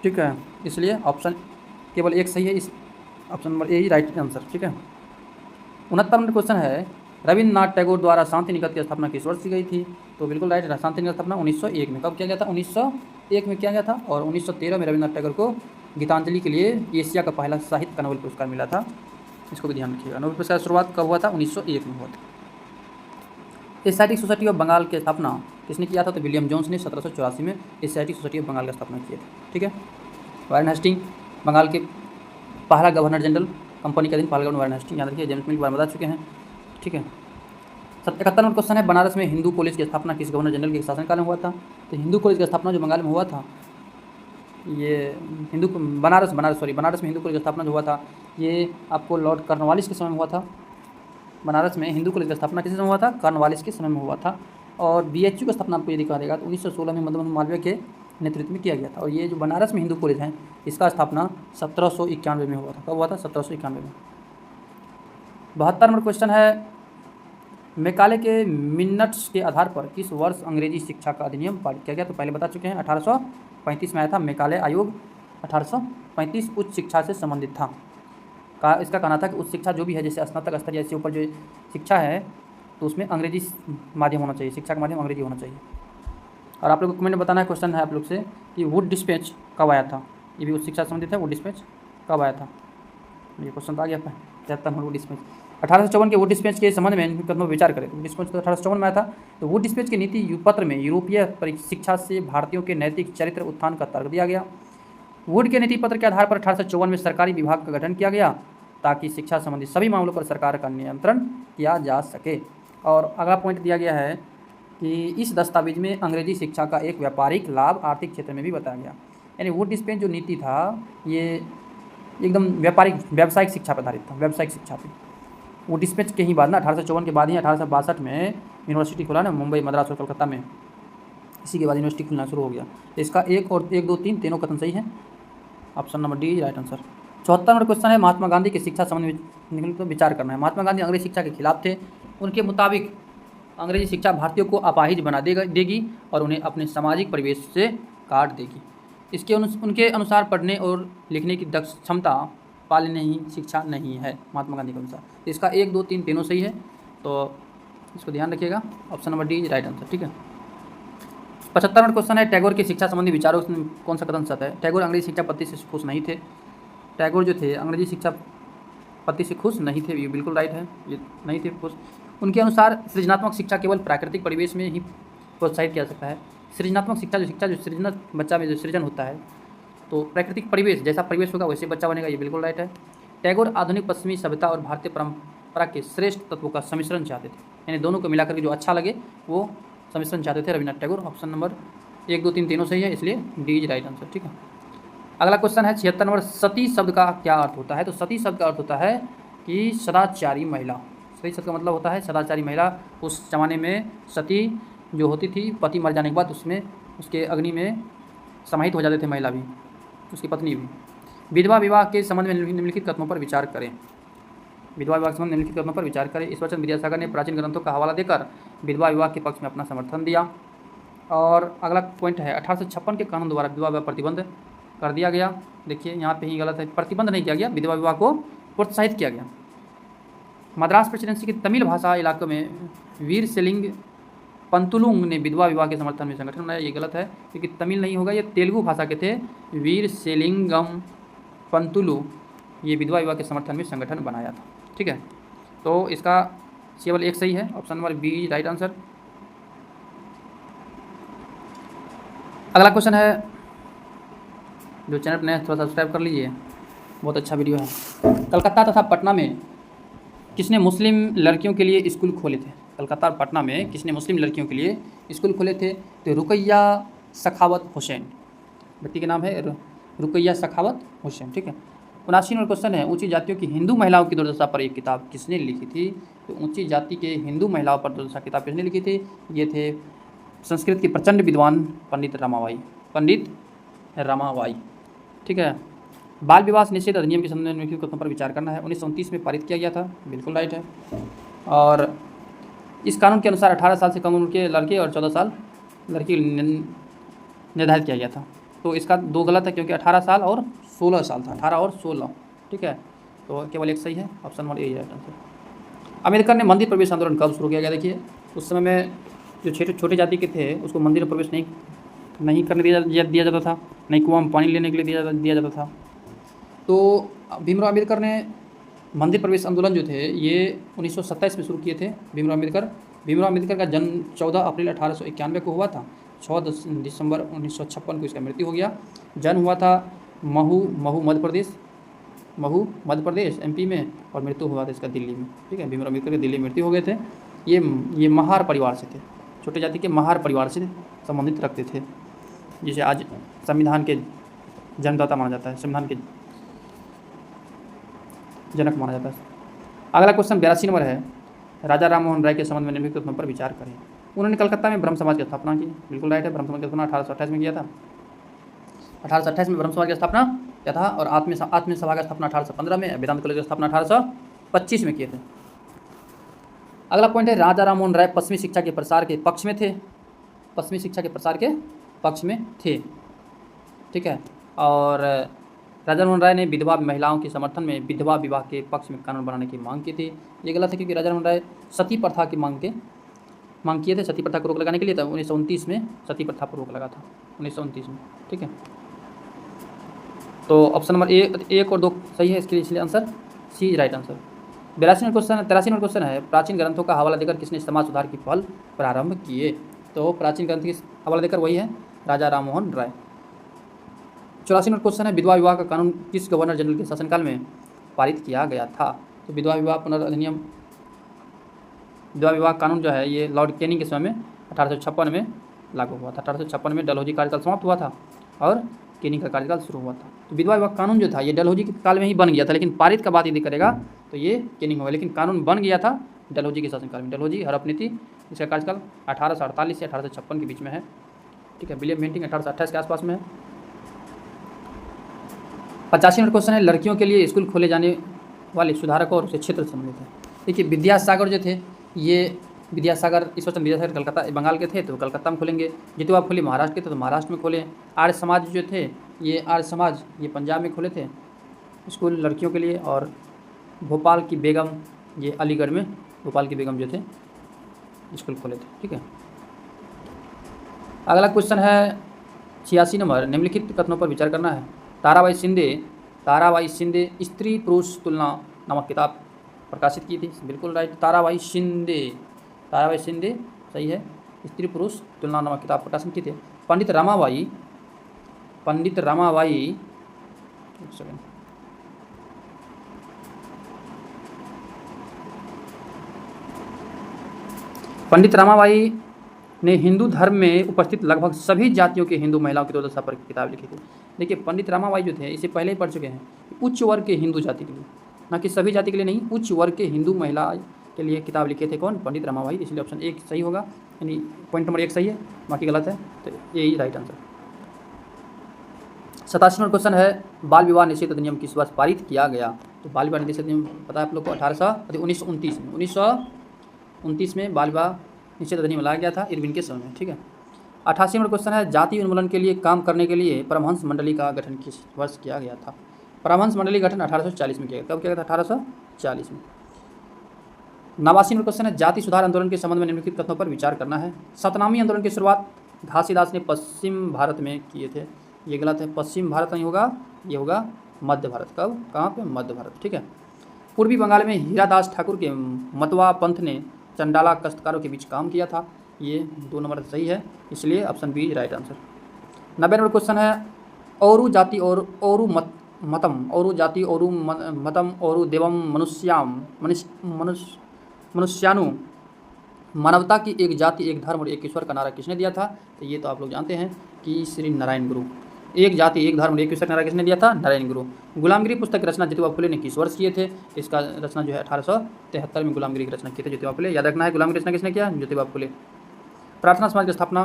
ठीक है। इसलिए ऑप्शन केवल एक सही है, इस option number A he right answer, ठीक है। 69 नंबर क्वेश्चन है, रविन्द्रनाथ टैगोर द्वारा शांति निकेतन की स्थापना किस वर्ष की गई थी। तो बिल्कुल राइट है, शांति निकेतन स्थापना 1901 में। कब किया गया था, 1901 में किया गया था। और 1913 में रविन्द्रनाथ टैगोर को गीतांजलि के लिए एशिया का पहला साहित्य का नोबेल पुरस्कार मिला था, इसको भी ध्यान रखिएगा। नोबेल पुरस्कार शुरुआत कब हुआ था, 1901 में हुआ था। एशियाटिक सोसाइटी ऑफ बंगाल की स्थापना किसने किया था, तो विलियम जोन्स ने 1784 में एशियाटिक सोसाइटी ऑफ बंगाल की स्थापना की थी, ठीक है। वारेन हेस्टिंग बंगाल के पहला गवर्नर जनरल, कंपनी का दिन पहला गवर्नर वारेन हेस्टिंग, याद रखिए, जेम्स मिल्क के बारे में बता चुके हैं, ठीक है। 71 नंबर क्वेश्चन है, बनारस में हिंदू कॉलेज की स्थापना किस गवर्नर जनरल के शासनकाल में हुआ था। तो हिंदू कॉलेज की स्थापना जो बंगाल में हुआ था, ये बनारस में हिंदू कॉलेज की स्थापना जो हुआ था ये आपको लॉर्ड कॉर्नवालिस के समय में हुआ था। बनारस में हिंदू कॉलेज की स्थापना किस समय हुआ था, कॉर्नवालिस के समय में हुआ था। और बीएचयू की स्थापना आपको ये दिखा देगा तो 1916 में मदन मालवीय के नेतृत्व में किया गया था। और ये जो बनारस में हिंदू कॉलेज है इसका स्थापना 1791 में हुआ था। कब हुआ था, 1791 में। 72 नंबर क्वेश्चन है, मैकाले के मिनट्स के आधार पर किस वर्ष अंग्रेजी शिक्षा का अधिनियम पारित किया गया। तो पहले बता चुके हैं 1835 में आया था। मैकाले आयोग 1835 उच्च शिक्षा से संबंधित था। इसका कहना था कि उच्च शिक्षा जो भी है, जैसे स्नातक स्तर या इससे ऊपर जो शिक्षा है तो उसमें अंग्रेजी माध्यम होना चाहिए, शिक्षा का माध्यम अंग्रेजी होना चाहिए। और आप लोग को कमेंट में बताना है, क्वेश्चन है आप लोग से कि वुड डिस्पैच कब आया था। ये भी उच्च शिक्षा से संबंधित है। वुड डिस्पैच कब आया था, ये क्वेश्चन आ गया 73 नंबर। वुड डिस्पैच 1854 के वुड डिस्पैच के संबंध में कदमों विचार करें। वुड डिस्पैच तो 1854 में आया था। तो वुड डिस्पैच की नीति पत्र में यूरोपीय शिक्षा से भारतीयों के नैतिक चरित्र उत्थान का तर्क दिया गया। वुड के नीति पत्र के आधार पर 1854 में सरकारी विभाग का गठन किया गया ताकि शिक्षा संबंधी सभी मामलों पर सरकार का नियंत्रण किया जा सके। और अगला पॉइंट दिया गया है कि इस दस्तावेज में अंग्रेजी शिक्षा का एक व्यापारिक लाभ आर्थिक क्षेत्र में भी बताया गया। यानी वुड डिस्पैच जो नीति था ये एकदम व्यावसायिक शिक्षा पर आधारित था, व्यावसायिक शिक्षा पर। वुड डिस्पैच के ही बाद ना 1854 के बाद ही 1862 में यूनिवर्सिटी खुला ना, मुंबई, मद्रास और कलकत्ता में, इसी के बाद यूनिवर्सिटी खुलना शुरू हो गया। तो इसका 1 और 1, 2, 3 तीनों कथन सही है। Option number D right answer. 74 number question है, महात्मा गांधी की शिक्षा संबंध में तो विचार करना है। महात्मा गांधी अंग्रेजी शिक्षा के खिलाफ थे। उनके मुताबिक अंग्रेजी शिक्षा भारतीयों को अपाहिज बना देगी और उन्हें अपने सामाजिक परिवेश से काट देगी। उनके अनुसार पढ़ने और लिखने की क्षमता पालने ही शिक्षा नहीं है, महात्मा गांधी के अनुसार। तो इसका 1, 2, 3 तीनों सही है, तो इसको ध्यान रखिएगा। Option number D right answer, ठीक है। 75 नंबर क्वेश्चन है, टैगोर की शिक्षा संबंधी विचारों में कौन सा कथन सत्य है। टैगोर अंग्रेजी शिक्षा पद्धति से खुश नहीं थे। टैगोर जो थे अंग्रेजी शिक्षा पद्धति से खुश नहीं थे, ये बिल्कुल राइट है, ये नहीं थे खुश। उनके अनुसार सृजनात्मक शिक्षा केवल प्राकृतिक परिवेश में ही प्रोत्साहित किया जा सकता है। सृजनात्मक शिक्षा जो सृजन बच्चा में जो सृजन होता है तो प्राकृतिक परिवेश, जैसा परिवेश होगा वैसे बच्चा बनेगा, ये बिल्कुल राइट है। टैगोर आधुनिक पश्चिमी सभ्यता और भारतीय परंपरा के श्रेष्ठ तत्वों का सम्मिश्रण चाहते थे, यानी दोनों को मिलाकर के जो अच्छा लगे वो सम्मिश्रण चाहते थे रविन्द्रनाथ टैगोर। ऑप्शन नंबर 1, 2, 3 तीनों सही है, इसलिए डी इज राइट आंसर, ठीक है। अगला क्वेश्चन है 76 नंबर, सती शब्द का क्या अर्थ होता है। तो सती शब्द का अर्थ होता है कि सदाचारी महिला। सती शब्द का मतलब होता है सदाचारी महिला। उस ज़माने में सती जो होती थी, पति मर जाने के बाद उसमें उसके अग्नि में समाहित हो जाते थे महिला भी, उसकी पत्नी भी। विधवा विवाह के संबंध में निम्नलिखित कथनों पर विचार करें। विधवा विवाह के संबंध में निम्नलिखित कथनों पर विचार करें। ईश्वरचंद्र विद्यासागर ने प्राचीन ग्रंथों का हवाला देकर विधवा विवाह के पक्ष में अपना समर्थन दिया। और अगला पॉइंट है 1856 के कानून द्वारा विधवा विवाह प्रतिबंध कर दिया गया। देखिए यहाँ पे ही गलत है, प्रतिबंध नहीं किया गया, विधवा विवाह को प्रोत्साहित किया गया। मद्रास प्रेसिडेंसी के तमिल भाषा इलाकों में वीर सेलिंग पंतुलुंग ने विधवा विवाह के समर्थन में संगठन बनाया। ये गलत है क्योंकि तमिल नहीं होगा, ये तेलुगु भाषा के थे। वीर सेलिंगम पंतुलु ये विधवा विवाह के समर्थन में संगठन बनाया था, ठीक है। तो इसका केवल 1 सही है, option number B right answer. अगला क्वेश्चन है, जो चैनल पर नया थोड़ा सब्सक्राइब कर लीजिए। बहुत अच्छा वीडियो है। कलकत्ता तथा पटना में किसने मुस्लिम लड़कियों के लिए स्कूल खोले थे? कलकत्ता और पटना में किसने मुस्लिम लड़कियों के लिए स्कूल खोले थे? तो रुकैया सखावत हुसैन, व्यक्ति के नाम है रुकैया सखावत हुसैन। ठीक है। 79 नंबर क्वेश्चन है, ऊंची जातियों की हिंदू महिलाओं की दुर्दशा पर एक किताब किसने लिखी थी? तो ऊंची जाति के हिंदू महिलाओं पर दुर्दशा किताब किसने लिखी थी? ये थे संस्कृत के प्रचंड विद्वान पंडित रमाबाई, पंडित रमाबाई। ठीक है। बाल विवाह निषेध अधिनियम के संबंध में निम्नलिखित कथनों पर विचार करना है। 1929 में पारित किया गया था, बिल्कुल राइट है। और इस कानून के अनुसार 18 साल से कम उम्र के लड़के और 14 साल लड़की निर्धारित किया गया था। तो इसका 2 गलत है, क्योंकि 18 साल और 16 साल था, 18 और 16। ठीक है। तो केवल एक सही है, ऑप्शन नंबर ए है आंसर। अम्बेडकर ने मंदिर प्रवेश आंदोलन कब शुरू किया गया? देखिए, उस समय में जो छोटे जाति के थे उसको मंदिर प्रवेश नहीं करने दिया जाता था, नहीं कुआं में पानी लेने के लिए दिया जाता था। तो भीमराव अम्बेडकर ने मंदिर प्रवेश आंदोलन जो थे ये 1927 में शुरू किए थे। भीमराव अम्बेडकर का जन्म 14 अप्रैल 1891 को हुआ था। 6 दिसंबर 1956 को इसका मृत्यु हो गया। जन्म हुआ था महू मध्य प्रदेश एमपी में, और मृत्यु हुआ था इसका दिल्ली में। ठीक है। भीमराव अम्बेडकर के दिल्ली में मृत्यु हो गए थे। ये महार परिवार से थे, छोटे जाति के महार परिवार से संबंधित रखते थे, जिसे आज संविधान के जन्मदाता माना जाता है, संविधान के जनक माना जाता है। अगला क्वेश्चन 82 नंबर है, राजा राम मोहन राय के संबंध में निम्नलिखित कथनों पर विचार करें। उन्होंने कलकत्ता में ब्रह्म समाज की स्थापना की, बिल्कुल राइट है। ब्रह्म समाज की स्थापना 1828 में किया था। 1828 में ब्रह्म समाज की स्थापना किया था, और आत्मीय सभा की स्थापना 1815 में, वेदांत कॉलेज की स्थापना 1825 में किए थे। अगला पॉइंट है, राजा राम मोहन राय पश्चिमी शिक्षा के प्रसार के पक्ष में थे, पश्चिमी शिक्षा के प्रसार के पक्ष में थे। ठीक है। और राजा मोहन राय ने विधवा महिलाओं के समर्थन में विधवा विवाह के पक्ष में कानून बनाने की मांग की थी। ये गलत है, क्योंकि राजा मोहन राय सती प्रथा की मांग किए थे, सती प्रथा को रोक लगाने के लिए। तब 1929 में सती प्रथा पर रोक लगा था, 1929 में। ठीक है। तो ऑप्शन नंबर 1 और 2 सही है इसके लिए, इसलिए answer C right answer. 83 number question है, प्राचीन ग्रंथों का हवाला देकर किसने समाज सुधार की पहल प्रारंभ किए? तो प्राचीन ग्रंथ की हवाला देकर वही है राजा राम मोहन राय। 84 नंबर क्वेश्चन है, विधवा विवाह का कानून किस गवर्नर जनरल के शासनकाल में पारित किया गया था? तो विधवा विवाह कानून जो है ये लॉर्ड कैनिंग के समय में 1856 में लागू हुआ था। 1856 में डलहौजी कार्यकाल समाप्त हुआ था और कैनिंग का कार्यकाल शुरू हुआ था। तो विधवा विवाह कानून जो था ये डलहौजी के काल में ही बन गया था, लेकिन पारित का बात यदि करेगा तो ये कैनिंग होगा, लेकिन कानून बन गया था डलहौजी के शासनकाल में। डलहौजी हड़पनीति इसका कार्यकाल 1848 से 1856 के बीच में है। ठीक है। विलियम बेंटिंक 1828 के आसपास में है। 85 नंबर क्वेश्चन है, लड़कियों के लिए स्कूल खोले जाने वाले सुधारकों और उसे क्षेत्र से संबंधित है। देखिए, विद्यासागर जो थे ये ईश्वरचंद्र विद्यासागर कलकत्ता बंगाल के थे, तो कलकत्ता में खोलेंगे। जितवा फुले महाराष्ट्र के थे, तो महाराष्ट्र में खोले। आर्य समाज जो थे ये पंजाब में खोले थे स्कूल लड़कियों के लिए। और भोपाल की बेगम ये अलीगढ़ में भोपाल की बेगम जो थे स्कूल खोले थे। ठीक है। अगला क्वेश्चन है 86 नंबर, निम्नलिखित कथनों पर विचार करना है। ताराबाई शिंदे स्त्री पुरुष तुलना नामक किताब प्रकाशित की थी, बिल्कुल राइट। ताराबाई शिंदे सही है, स्त्री पुरुष तुलना नामक किताब प्रकाशित की थी। पंडित रमाबाई एक सेकंड, पंडित रमाबाई ने हिंदू धर्म में उपस्थित लगभग सभी जातियों के हिंदू महिलाओं की दुर्दशा पर किताब लिखी थी। देखिए, पंडित रमाबाई जो थे इसे पहले ही पढ़ चुके हैं, उच्च वर्ग के हिंदू जाति के लिए, ना कि सभी जाति के लिए नहीं, उच्च वर्ग के हिंदू महिला के लिए किताब लिखे थे। कौन? पंडित रमाबाई। इसलिए ऑप्शन 1 सही होगा, यानी पॉइंट नंबर 1 सही है, बाकी गलत है, तो यही राइट आंसर। 87 नंबर क्वेश्चन है, बाल विवाह निषेध अधिनियम किस वर्ष पारित किया गया? तो बाल विवाह निषेध अधिनियम पता है आप लोग को 1929 में बाल विवाह निषेध अधिनियम लाया गया था इरविन के समय में। ठीक है। 88 नंबर क्वेश्चन है, जाति उन्मूलन के लिए काम करने के लिए परमहंस मंडली का गठन किस वर्ष किया गया था? परमहंस मंडली गठन 1840 में किया गया। कब किया गया था? 1840 में। 89 नंबर क्वेश्चन है, जाति सुधार आंदोलन के संबंध में निम्नलिखित कथनों पर विचार करना है। सतनामी आंदोलन की शुरुआत घासीदास ने पश्चिम भारत में किए थे। ये गलत है, पश्चिम भारत नहीं होगा, ये होगा मध्य भारत। कब? कहाँ पे? मध्य भारत। ठीक है। पूर्वी बंगाल में हीरादास ठाकुर के मतवा पंथ ने चंडाला काश्तकारों के बीच काम किया था। ये 2 नंबर सही है, इसलिए option B right answer. 90 number question है, औरू जाति और औरू मत मतम और जाति और मतम और देवम मनुष्याम मनुष्यानु मानवता की एक जाति एक धर्म और एक ईश्वर का नारा किसने दिया था? तो ये तो आप लोग जानते हैं कि श्री नारायण गुरु। एक जाति एक धर्म और एक ईश्वर का नारा किसने दिया था? नारायण गुरु। गुलामगिरी पुस्तक की रचना ज्योतिबा फुले ने किस वर्ष किए थे? इसका रचना जो है 1873 में गुलामगिरी की रचना की थी ज्योतिबा फुले। याद रखना है गुलामगिरी रचना किसने किया? ज्योतिबा फुले। प्रार्थना समाज की स्थापना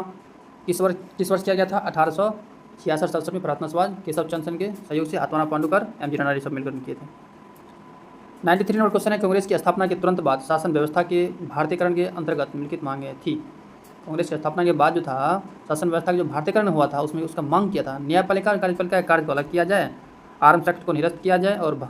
किस वर्ष किया गया था? 1866 में प्रार्थना समाज केशव चंद्र सेन के सहयोग से आत्माराम पांडुकर एम जी राणा सब मिलकर किए थे। 93 नंबर क्वेश्चन है, कांग्रेस की स्थापना के तुरंत बाद शासन व्यवस्था के भारतीयकरण के अंतर्गत निम्नलिखित मांगे थी। कांग्रेस की स्थापना के बाद जो था शासन व्यवस्था का जो भारतीयकरण हुआ था उसमें उसका मांग किया था न्यायपालिका और कार्यपालिका कार्य को अलग किया जाए, आर्म्स एक्ट को निरस्त किया जाए और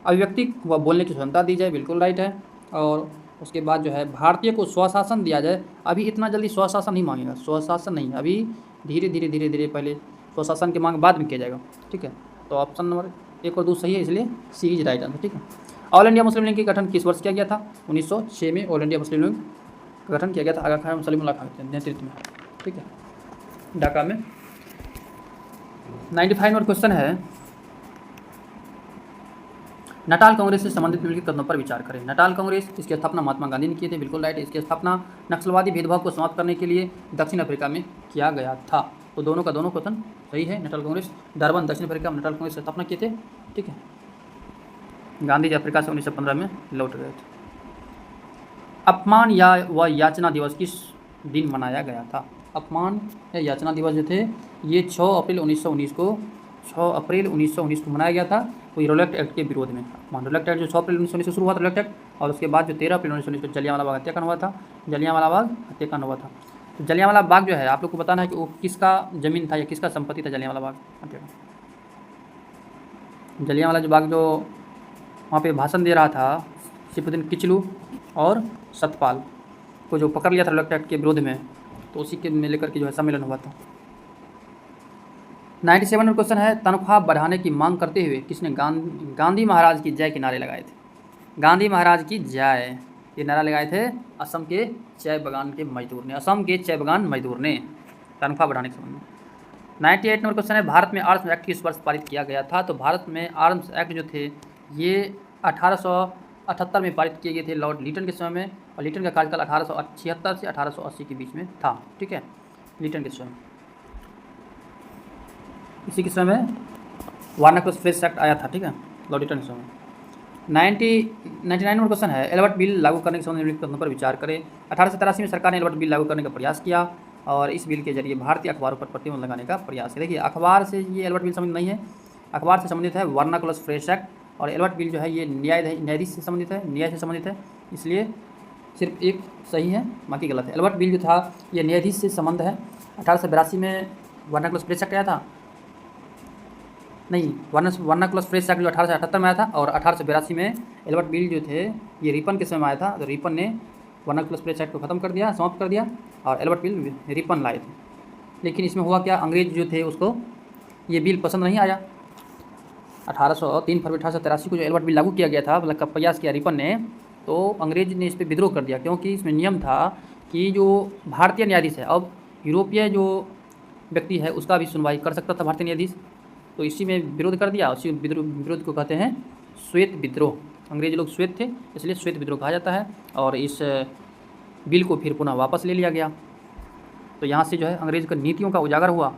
अभिव्यक्ति व बोलने की स्वतंत्रता दी जाए। बिल्कुल राइट है। और उसके बाद जो है भारतीय को स्वशासन दिया जाए। अभी इतना जल्दी स्वशासन नहीं मांगेगा, स्वशासन नहीं, अभी धीरे धीरे पहले स्वशासन की मांग बाद में किया जाएगा। ठीक है, तो ऑप्शन नंबर 1 और 2 सही है, इसलिए सी इज राइट आंसर। ठीक है। ऑल इंडिया मुस्लिम लीग का गठन किस वर्ष किया गया था? 1906 में ऑल इंडिया मुस्लिम लीग का गठन किया गया था आगा खान सलीमुल्लाह खान के नेतृत्व में। ठीक है, ढाका में। 95 नंबर क्वेश्चन है, नटाल कांग्रेस से संबंधित निम्नलिखित कदमों पर विचार करें। नटाल कांग्रेस, इसकी स्थापना महात्मा गांधी ने की थी। बिल्कुल राइट। इसकी स्थापना नक्सलवादी भेदभाव को समाप्त करने के लिए दक्षिण अफ्रीका में किया गया था। तो दोनों का दोनों क्वेश्चन सही है। नटाल कांग्रेस डरबन दक्षिण अफ्रीका में नटाल कांग्रेस की स्थापना किए थे। ठीक है, गांधी जी अफ्रीका से 1915 में लौट गए थे। अपमान या व याचना दिवस किस दिन मनाया गया था? अपमान या याचना दिवस जो थे ये 6 अप्रैल 1919 को मनाया गया था। कोई रोलेक्ट एक्ट के विरोध में। रोलेक्ट एक्ट जो 6 अप्रैल 1919 से शुरू हुआ था रोलेक्ट एक्ट, और उसके बाद जो 13 अप्रैल 1919 को जलियांवाला बाग हत्याकांड हुआ था। जलियांवाला बाग हत्याकांड हुआ था। तो जलियांवाला बाग जो है आप लोग को बताना है कि वो किसका ज़मीन था या किसका संपत्ति था। जलियांवाला बाग हत्याकांड, जलियांवाला जो बाग जो वहाँ पे भाषण दे रहा था सिपुद्दीन किचलू और सतपाल को जो पकड़ लिया था रोलेक्ट एक्ट के विरोध में, तो उसी के में लेकर के जो है सम्मेलन हुआ था। 97 में क्वेश्चन है, तनख्वाह बढ़ाने की मांग करते हुए किसने गांधी महाराज की जय के नारे लगाए थे? गांधी महाराज की जय ये नारा लगाए थे असम के चाय बागान के मजदूर ने। असम के चाय बागान मजदूर ने तनख्वाह बढ़ाने के संबंध में। 98 नंबर क्वेश्चन है, भारत में आर्म्स एक्ट किस वर्ष पारित किया गया था? तो भारत में आर्म्स एक्ट जो थे ये 1878 में पारित किए गए थे लॉर्ड लिटन के समय में, और लिटन का कार्यकाल 1876 से 1880 के बीच में था। ठीक है, लिटन के समय, इसी के समय में वार्नाक्लस फ्रेश एक्ट आया था। ठीक है, लॉर्ड लिटन के समय। 99 नंबर क्वेश्चन है, एल्बर्ट बिल लागू करने के संबंध में पर विचार करें। 1883 में सरकार ने एल्बर्ट बिल लागू करने का प्रयास किया और इस बिल के जरिए भारतीय अखबारों पर प्रतिबंध लगाने का प्रयास किया। देखिए, अखबार से ये एल्बर्ट बिल संबंधित नहीं है, अखबार से संबंधित है वार्नाक्लस फ्रेश एक्ट, और एल्बर्ट बिल जो है ये न्यायाधीश से संबंधित है, न्याय से संबंधित है, इसलिए सिर्फ एक सही है बाकी गलत है। एल्बर्ट बिल जो था ये न्यायाधीश से संबंध है। 1882 में वार्नाक्लस फ्रेश एक्ट आया था, नहीं, वार्नाक्लस फ्रेश एक्ट जो 1878 में आया था, और 1882 में एल्बर्ट बिल जो थे ये रिपन के समय में आया था। तो रिपन ने वार्नाक्लस फ्रेश एक्ट को ख़त्म कर दिया, समाप्त कर दिया, और एल्बर्ट बिल रिपन लाए थे। लेकिन इसमें हुआ क्या, अंग्रेज जो थे उसको ये बिल पसंद नहीं आया। 3 फरवरी 1883 को जो एल्बर्ट बिल लागू किया गया था, मतलब का प्रयास किया रिपन ने, तो अंग्रेज ने इस पर विद्रोह कर दिया, क्योंकि इसमें नियम था कि जो भारतीय न्यायाधीश है, अब यूरोपीय जो व्यक्ति है उसका भी सुनवाई कर सकता था भारतीय न्यायाधीश, तो इसी में विरोध कर दिया। उसी विरोध को कहते हैं श्वेत विद्रोह। अंग्रेज लोग श्वेत थे, इसलिए श्वेत विद्रोह कहा जाता है, और इस बिल को फिर पुनः वापस ले लिया गया। तो यहाँ से जो है अंग्रेज का नीतियों का उजागर हुआ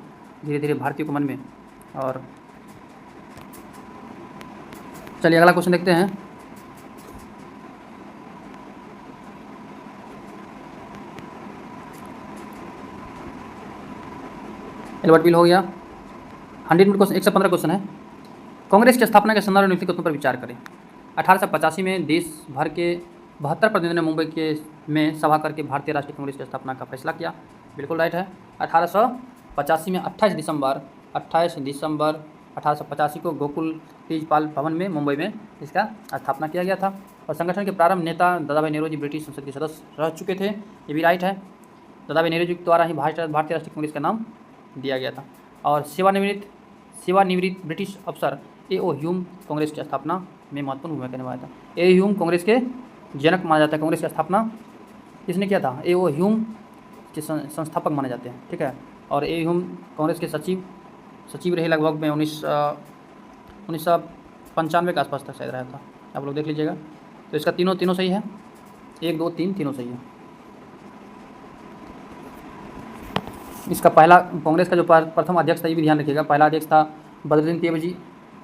धीरे धीरे भारतीयों के मन में। और चलिए अगला क्वेश्चन देखते हैं। एल्बर्ट बिल हो गया। 100 मिनट क्वेश्चन, 115 क्वेश्चन है, कांग्रेस की स्थापना के संदर्भ में निम्नलिखित पर विचार करें। 1885 में देश भर के 72 प्रतिनिधियों ने मुंबई के में सभा करके भारतीय राष्ट्रीय कांग्रेस की स्थापना का फैसला किया। बिल्कुल राइट है। 1885 में 28 दिसंबर 1885 को गोकुल तेजपाल भवन में मुंबई में इसका स्थापना किया गया था। और संगठन के प्रारंभ नेता दादाभाई नेहरू ब्रिटिश संसद के सदस्य रह चुके थे, ये भी राइट है। दादाभाई नेहरू द्वारा ही भारतीय राष्ट्रीय कांग्रेस का नाम दिया गया था। और सेवानिवृत्त ब्रिटिश अफसर A.O. ह्यूम कांग्रेस की स्थापना में महत्वपूर्ण भूमिका निभाया था। A.O. ह्यूम कांग्रेस के जनक माना जाता है। कांग्रेस की स्थापना किसने किया था? A.O. ह्यूम के संस्थापक माने जाते हैं। ठीक है, और A.O. ह्यूम कांग्रेस के सचिव रहे लगभग में 1995 के आसपास तक शायद रहा था, आप लोग देख लीजिएगा। तो इसका तीनों सही है, 1 2 3 तीनों सही है। इसका पहला कांग्रेस का जो प्रथम अध्यक्ष था, ये भी ध्यान रखिएगा, पहला अध्यक्ष था बदरुद्दीन तैयबजी,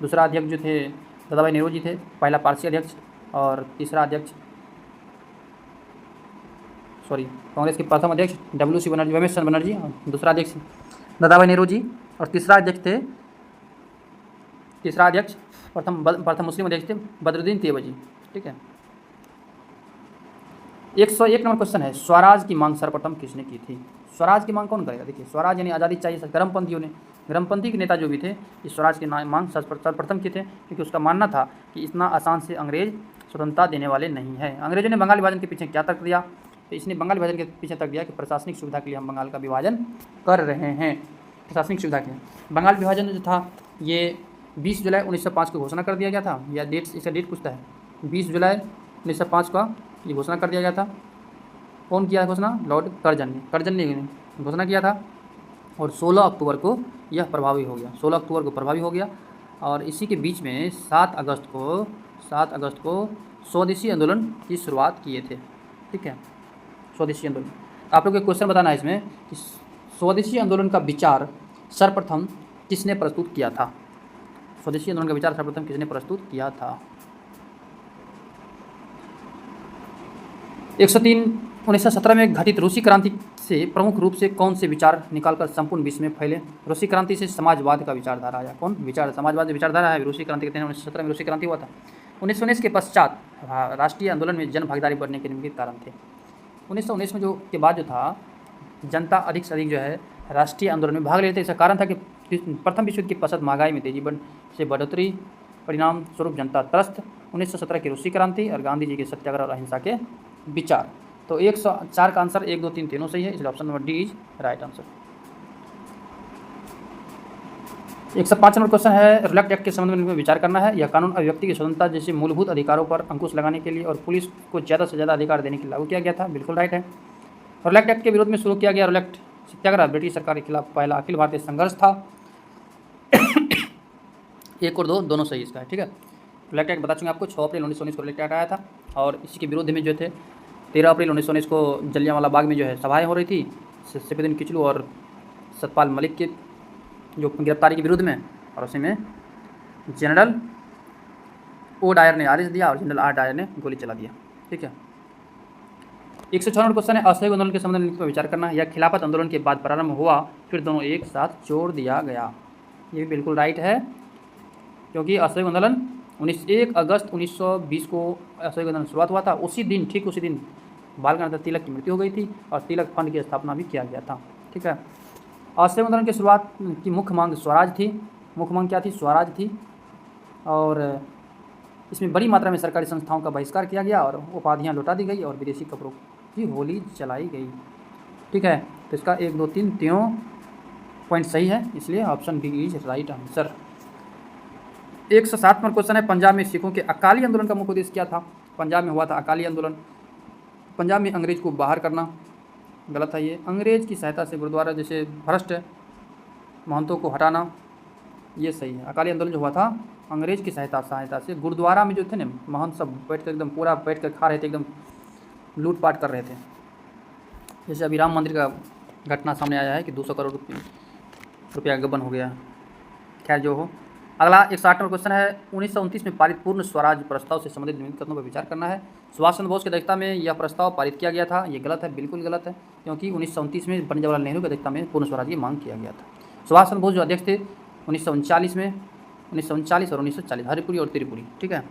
दूसरा अध्यक्ष जो थे दादाभाई नेहरू जी थे, पहला पारसी अध्यक्ष, और तीसरा अध्यक्ष कांग्रेस के प्रथम अध्यक्ष WC बनर्जी, रमेश चंद्र बनर्जी, और दूसरा अध्यक्ष दादाभाई नेहरू जी, और तीसरा अध्यक्ष प्रथम मुस्लिम अध्यक्ष थे बदरुद्दीन तैयबजी। ठीक है। 101 नंबर क्वेश्चन है, स्वराज की मांग सर्वप्रथम किसने की थी? स्वराज की मांग कौन करेगा? देखिए, स्वराज यानी आज़ादी चाहिए, गर्मपंथियों ने, गर्मपंथी के नेता जो भी थे, इस स्वराज की मांग सर्वप्रथम की थे, क्योंकि उसका मानना था कि इतना आसान से अंग्रेज स्वतंत्रता देने वाले नहीं है। अंग्रेजों ने बंगाल विभाजन के पीछे क्या तर्क दिया? तो इसने बंगाल विभाजन के पीछे तर्क दिया कि प्रशासनिक सुविधा के लिए हम बंगाल का विभाजन कर रहे हैं। प्रशासनिक सुविधा के बंगाल विभाजन जो था, ये 20 जुलाई 1905 को घोषणा कर दिया गया था, या इसका डेट पूछता है, 20 जुलाई 1905 का ये घोषणा कर दिया गया था। कौन किया घोषणा? लॉर्ड कर्जन ने घोषणा किया था, और 16 अक्टूबर को यह प्रभावी हो गया, 16 अक्टूबर को प्रभावी हो गया। और इसी के बीच में 7 अगस्त को स्वदेशी आंदोलन की शुरुआत किए थे। ठीक है, स्वदेशी आंदोलन। आप लोग को क्वेश्चन बताना है इसमें कि स्वदेशी आंदोलन का विचार सर्वप्रथम किसने प्रस्तुत किया था? स्वदेशी आंदोलन का विचार सर्वप्रथम किसने प्रस्तुत किया था? 103 1917 में घटित रूसी क्रांति से प्रमुख रूप से कौन से विचार निकालकर संपूर्ण विश्व में फैले? रूसी क्रांति से समाजवाद का विचारधारा आया। कौन विचार? समाजवाद विचारधारा है। रूसी क्रांति कहते हैं, 1917 में रूसी क्रांति हुआ था। 1919 के पश्चात राष्ट्रीय आंदोलन में जन भागीदारी बढ़ने के निम्नलिखित कारण थे। 1919 में के बाद जो था, जनता अधिक से अधिक जो है राष्ट्रीय आंदोलन में भाग लेते थे। इसका कारण था कि प्रथम विश्व युद्ध के पश्चात महंगाई में तेजी से बढ़ोतरी, परिणाम स्वरूप जनता त्रस्त। 1917 की रूसी क्रांति और गांधी जी के सत्याग्रह और अहिंसा के विचार। तो 104 का आंसर 1 2 3 तीनों सही है, इसलिए option number D is right answer. 105 number question है, रिलेक्ट एक्ट के संबंध में विचार करना है। यह कानून अभिव्यक्ति की स्वतंत्रता जैसे मूलभूत अधिकारों पर अंकुश लगाने के लिए और पुलिस को ज़्यादा से ज़्यादा अधिकार देने के लिए लागू किया गया था। बिल्कुल राइट है। रिलेक्ट एक्ट के विरोध में शुरू किया गया रिलेक्ट सत्याग्रह ब्रिटिश सरकार के खिलाफ पहला अखिल भारतीय संघर्ष था। 1 और 2 दोनों सही इसका है। ठीक है, रिलेक्ट एक्ट बता चुके आपको, 6 अप्रैल 1919 को रिलेक्ट एक्ट आया था, और इसी के विरोध में जो थे 13 अप्रैल 1919 को जलियांवाला बाग में जो है सभाएं हो रही थी सैफुद्दीन किचलू और सतपाल मलिक के जो गिरफ्तारी के विरुद्ध में, और उसी में जनरल ओ डायर ने आदेश दिया और जनरल आर डायर ने गोली चला दिया। ठीक है। 106 नंबर क्वेश्चन है, असहयोग आंदोलन के संबंध में विचार करना है। यह खिलाफत आंदोलन के बाद प्रारंभ हुआ, फिर दोनों एक साथ जोड़ दिया गया। ये भी बिल्कुल राइट है, क्योंकि असहयोग आंदोलन 1 अगस्त 1920 को असहयोग आंदोलन शुरुआत हुआ था। उसी दिन, ठीक उसी दिन बाल गंगाधर तिलक की मृत्यु हो गई थी और तिलक फंड की स्थापना भी किया गया था। ठीक है। असहयोग आंदोलन की शुरुआत की मुख्य मांग स्वराज थी। मुख्य मांग क्या थी? स्वराज थी। और इसमें बड़ी मात्रा में सरकारी संस्थाओं का बहिष्कार किया गया और उपाधियां लौटा दी गई और विदेशी कपड़ों की होली चलाई गई। ठीक है, तो इसका 1 2 3 तीनों पॉइंट सही है, इसलिए option B is right answer. 107 number question है, पंजाब में सिखों के अकाली आंदोलन का मुख्य उद्देश्य क्या था? पंजाब में हुआ था अकाली आंदोलन। पंजाब में अंग्रेज को बाहर करना, गलत है ये। अंग्रेज की सहायता से गुरुद्वारा जैसे भ्रष्ट महंतों को हटाना, ये सही है। अकाली आंदोलन जो हुआ था अंग्रेज की सहायता से गुरुद्वारा में जो थे ना महंत सब बैठ कर एकदम पूरा बैठ कर खा रहे थे, एकदम लूटपाट कर रहे थे। जैसे अभी राम मंदिर का घटना सामने आया है कि 200 करोड़ रुपया गबन हो गया। खैर जो हो, अगला 108 नंबर क्वेश्चन है, 1929 में पारित पूर्ण स्वराज प्रस्ताव से संबंधित निम्नलिखित कथनों पर विचार करना है। सुभाष चंद्र बोस की अध्यक्षता में यह प्रस्ताव पारित किया गया था। ये गलत है, बिल्कुल गलत है, क्योंकि 1929 में पंडित जवाहरलाल नेहरू की अध्यक्षता में पूर्ण स्वराज की मांग किया गया था। सुभाष चंद्र बोस जो अध्यक्ष थे 1939 में, 1939 और 1940, हरिपुरी और त्रिपुरी। ठीक है,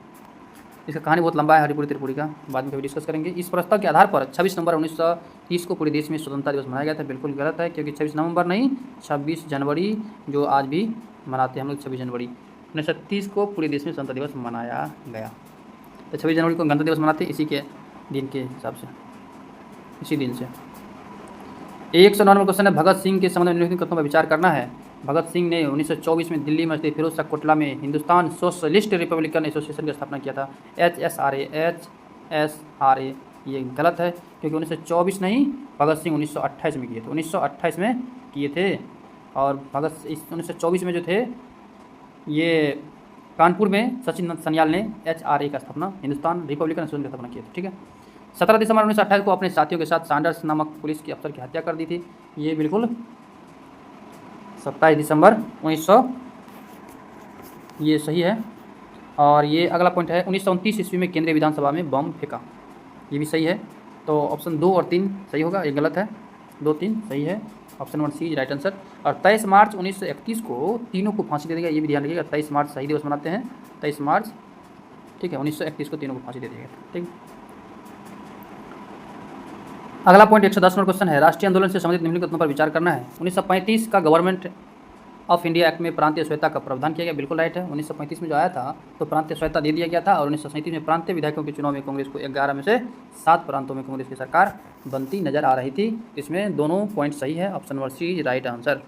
इसका कहानी बहुत लंबा है हरिपुरी त्रिपुरी का, बाद में कभी डिस्कस करेंगे। इस प्रस्ताव के आधार पर 26 नवंबर 1930 को पूरे देश में स्वतंत्रता दिवस मनाया गया था। बिल्कुल गलत है, क्योंकि 26 नवंबर नहीं 26 जनवरी जो आज भी मनाते हैं हम लोग, 26 जनवरी 1930 को पूरे देश में स्वतंत्रता दिवस मनाया गया। तो 26 जनवरी को गणतंत्र दिवस मनाते हैं इसी के दिन के हिसाब से, इसी दिन से। 109 नंबर क्वेश्चन है, भगत सिंह के संबंध में निम्नलिखित कथनों पर विचार करना है। भगत सिंह ने 1924 में दिल्ली में स्थित फिरोज शाह कोटला में हिंदुस्तान सोशलिस्ट रिपब्लिकन एसोसिएशन की स्थापना किया था। HSRA ये गलत है, क्योंकि 1924 नहीं भगत सिंह 1928 में किए थे, 1928 में किए थे। और भगत 1924 में जो थे ये कानपुर में सचिन सन्याल ने HRA का स्थापना, हिंदुस्तान रिपब्लिकन एसोसिएशन की स्थापना की थी। ठीक है। 17 दिसंबर 1928 को अपने साथियों के साथ सैंडर्स नामक पुलिस के अफसर की हत्या कर दी थी। ये बिल्कुल 27 दिसंबर 1900, ये सही है। और ये अगला पॉइंट है 1929 ईस्वी में केंद्रीय विधानसभा में बम फेंका, ये भी सही है। तो ऑप्शन 2 और 3 सही होगा, ये गलत है, 2 3 सही है, option number C right answer. और 23 मार्च 1931 को तीनों को फांसी दे देगा, ये भी ध्यान रखिएगा। 23 मार्च शहीद दिवस मनाते हैं, 23 मार्च, ठीक है। 1931 को तीनों को फांसी दे दिया गया, ठीक। अगला पॉइंट 110 नंबर क्वेश्चन है, राष्ट्रीय आंदोलन से संबंधित निम्नलिखित कथनों पर विचार करना है। 1935 का गवर्नमेंट ऑफ इंडिया एक्ट में प्रांतीय स्वायत्ता का प्रावधान किया गया, बिल्कुल राइट है। 1935 में जो आया था तो प्रांतीय स्वायत्ता दे दिया गया था। और 1937 में प्रांतीय विधायकों के चुनाव में कांग्रेस को 11 में से 7 प्रांतों में कांग्रेस की सरकार बनती नजर आ रही थी। इसमें दोनों पॉइंट सही है, option number C right answer.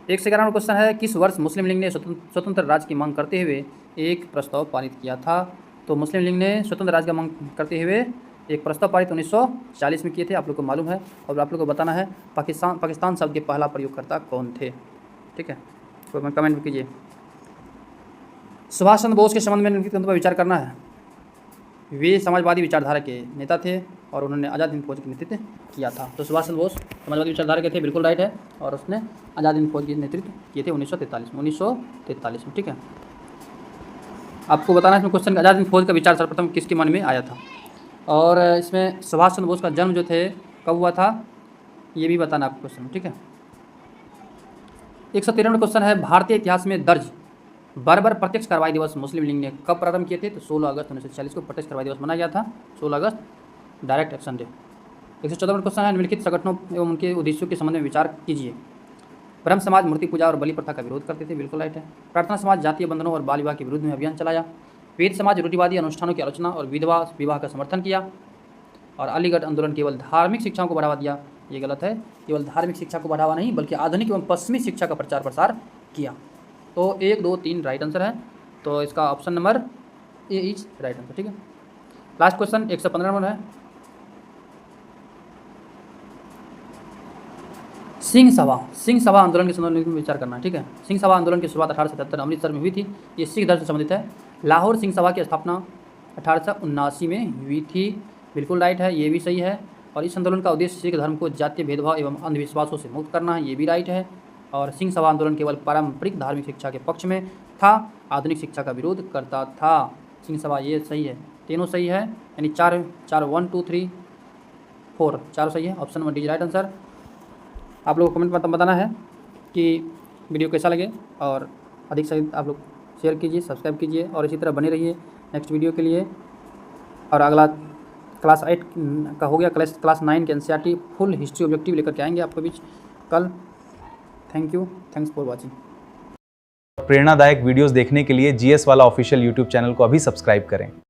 111 number question है, किस वर्ष मुस्लिम लीग ने स्वतंत्र राज्य की मांग करते हुए एक प्रस्ताव पारित किया था? तो मुस्लिम लीग ने स्वतंत्र राज्य का मांग करते हुए एक प्रस्ताव पारित 1940 में किए थे, आप लोग को मालूम है। और आप लोग को बताना है पाकिस्तान शब्द के पहला प्रयोगकर्ता कौन थे, ठीक है। तो कमेंट कीजिए। सुभाष चंद्र बोस के संबंध में निम्नलिखित कथनों पर विचार करना है। वे समाजवादी विचारधारा के नेता थे और उन्होंने आज़ाद हिंद फौज का नेतृत्व किया था। तो सुभाष चंद्र बोस समाजवादी विचारधारा के थे, बिल्कुल राइट है। और उसने आज़ाद हिंद फौज के नेतृत्व किए थे 1943 में, ठीक है। आपको बताना है इसमें क्वेश्चन, आज़ाद हिंद फौज का विचार सर्वप्रथम किसके मन में आया था? और इसमें सुभाष चंद्र बोस का जन्म जो थे कब हुआ था, ये भी बताना आपको क्वेश्चन, ठीक है। 113 नंबर क्वेश्चन है, भारतीय इतिहास में दर्ज बर्बर प्रत्यक्ष कार्रवाई दिवस मुस्लिम लीग ने कब प्रारंभ किए थे? तो 16 अगस्त 1946 को प्रत्यक्ष कार्रवाई दिवस मनाया गया था, 16 अगस्त, direct action day. 114 number question है, निम्नलिखित संगठनों एवं उनके उद्देश्यों के संबंध में विचार कीजिए। ब्रह्म समाज मूर्ति पूजा और बलि प्रथा का विरोध करते थे, बिल्कुल राइट है। प्रार्थना समाज जातीय बंधनों और बाल विवाह के विरुद्ध में अभियान चलाया। वेद समाज रूढ़िवादी अनुष्ठानों की आलोचना और विधवा विवाह का समर्थन किया। और अलीगढ़ आंदोलन केवल धार्मिक शिक्षाओं को बढ़ावा दिया, ये गलत है। केवल धार्मिक शिक्षा को बढ़ावा नहीं बल्कि आधुनिक एवं पश्चिमी शिक्षा का प्रचार प्रसार किया। तो 1 2 3 राइट आंसर है। तो इसका option number A is right answer, ठीक है। लास्ट क्वेश्चन 115 नंबर है, सिंह सभा आंदोलन के संबंध में विचार करना है, ठीक है। सिंह सभा आंदोलन की शुरुआत 1877 अमृतसर में हुई थी। ये सिख धर्म से संबंधित है। लाहौर सिंह सभा की स्थापना 1879 में हुई थी, बिल्कुल राइट है, ये भी सही है। और इस आंदोलन का उद्देश्य सिख धर्म को जातीय भेदभाव एवं अंधविश्वासों से मुक्त करना है, ये भी राइट है। और सिंह सभा आंदोलन केवल पारंपरिक धार्मिक शिक्षा के पक्ष में था, आधुनिक शिक्षा का विरोध करता था। सिंह सभा, ये सही है, तीनों सही है, यानी 4 1 2 3 4 चारों सही है, option number D right answer. आप लोग को कमेंट में बताना है कि वीडियो कैसा लगे और अधिक से अधिक आप लोग शेयर कीजिए, सब्सक्राइब कीजिए और इसी तरह बने रहिए नेक्स्ट वीडियो के लिए। और अगला क्लास 8 का हो गया, क्लास 9 के एनसीईआरटी फुल हिस्ट्री ऑब्जेक्टिव लेकर के आएंगे आपके बीच कल। Thank you, thanks for watching. प्रेरणादायक वीडियोस देखने के लिए जीएस वाला ऑफिशियल यूट्यूब चैनल को अभी सब्सक्राइब करें।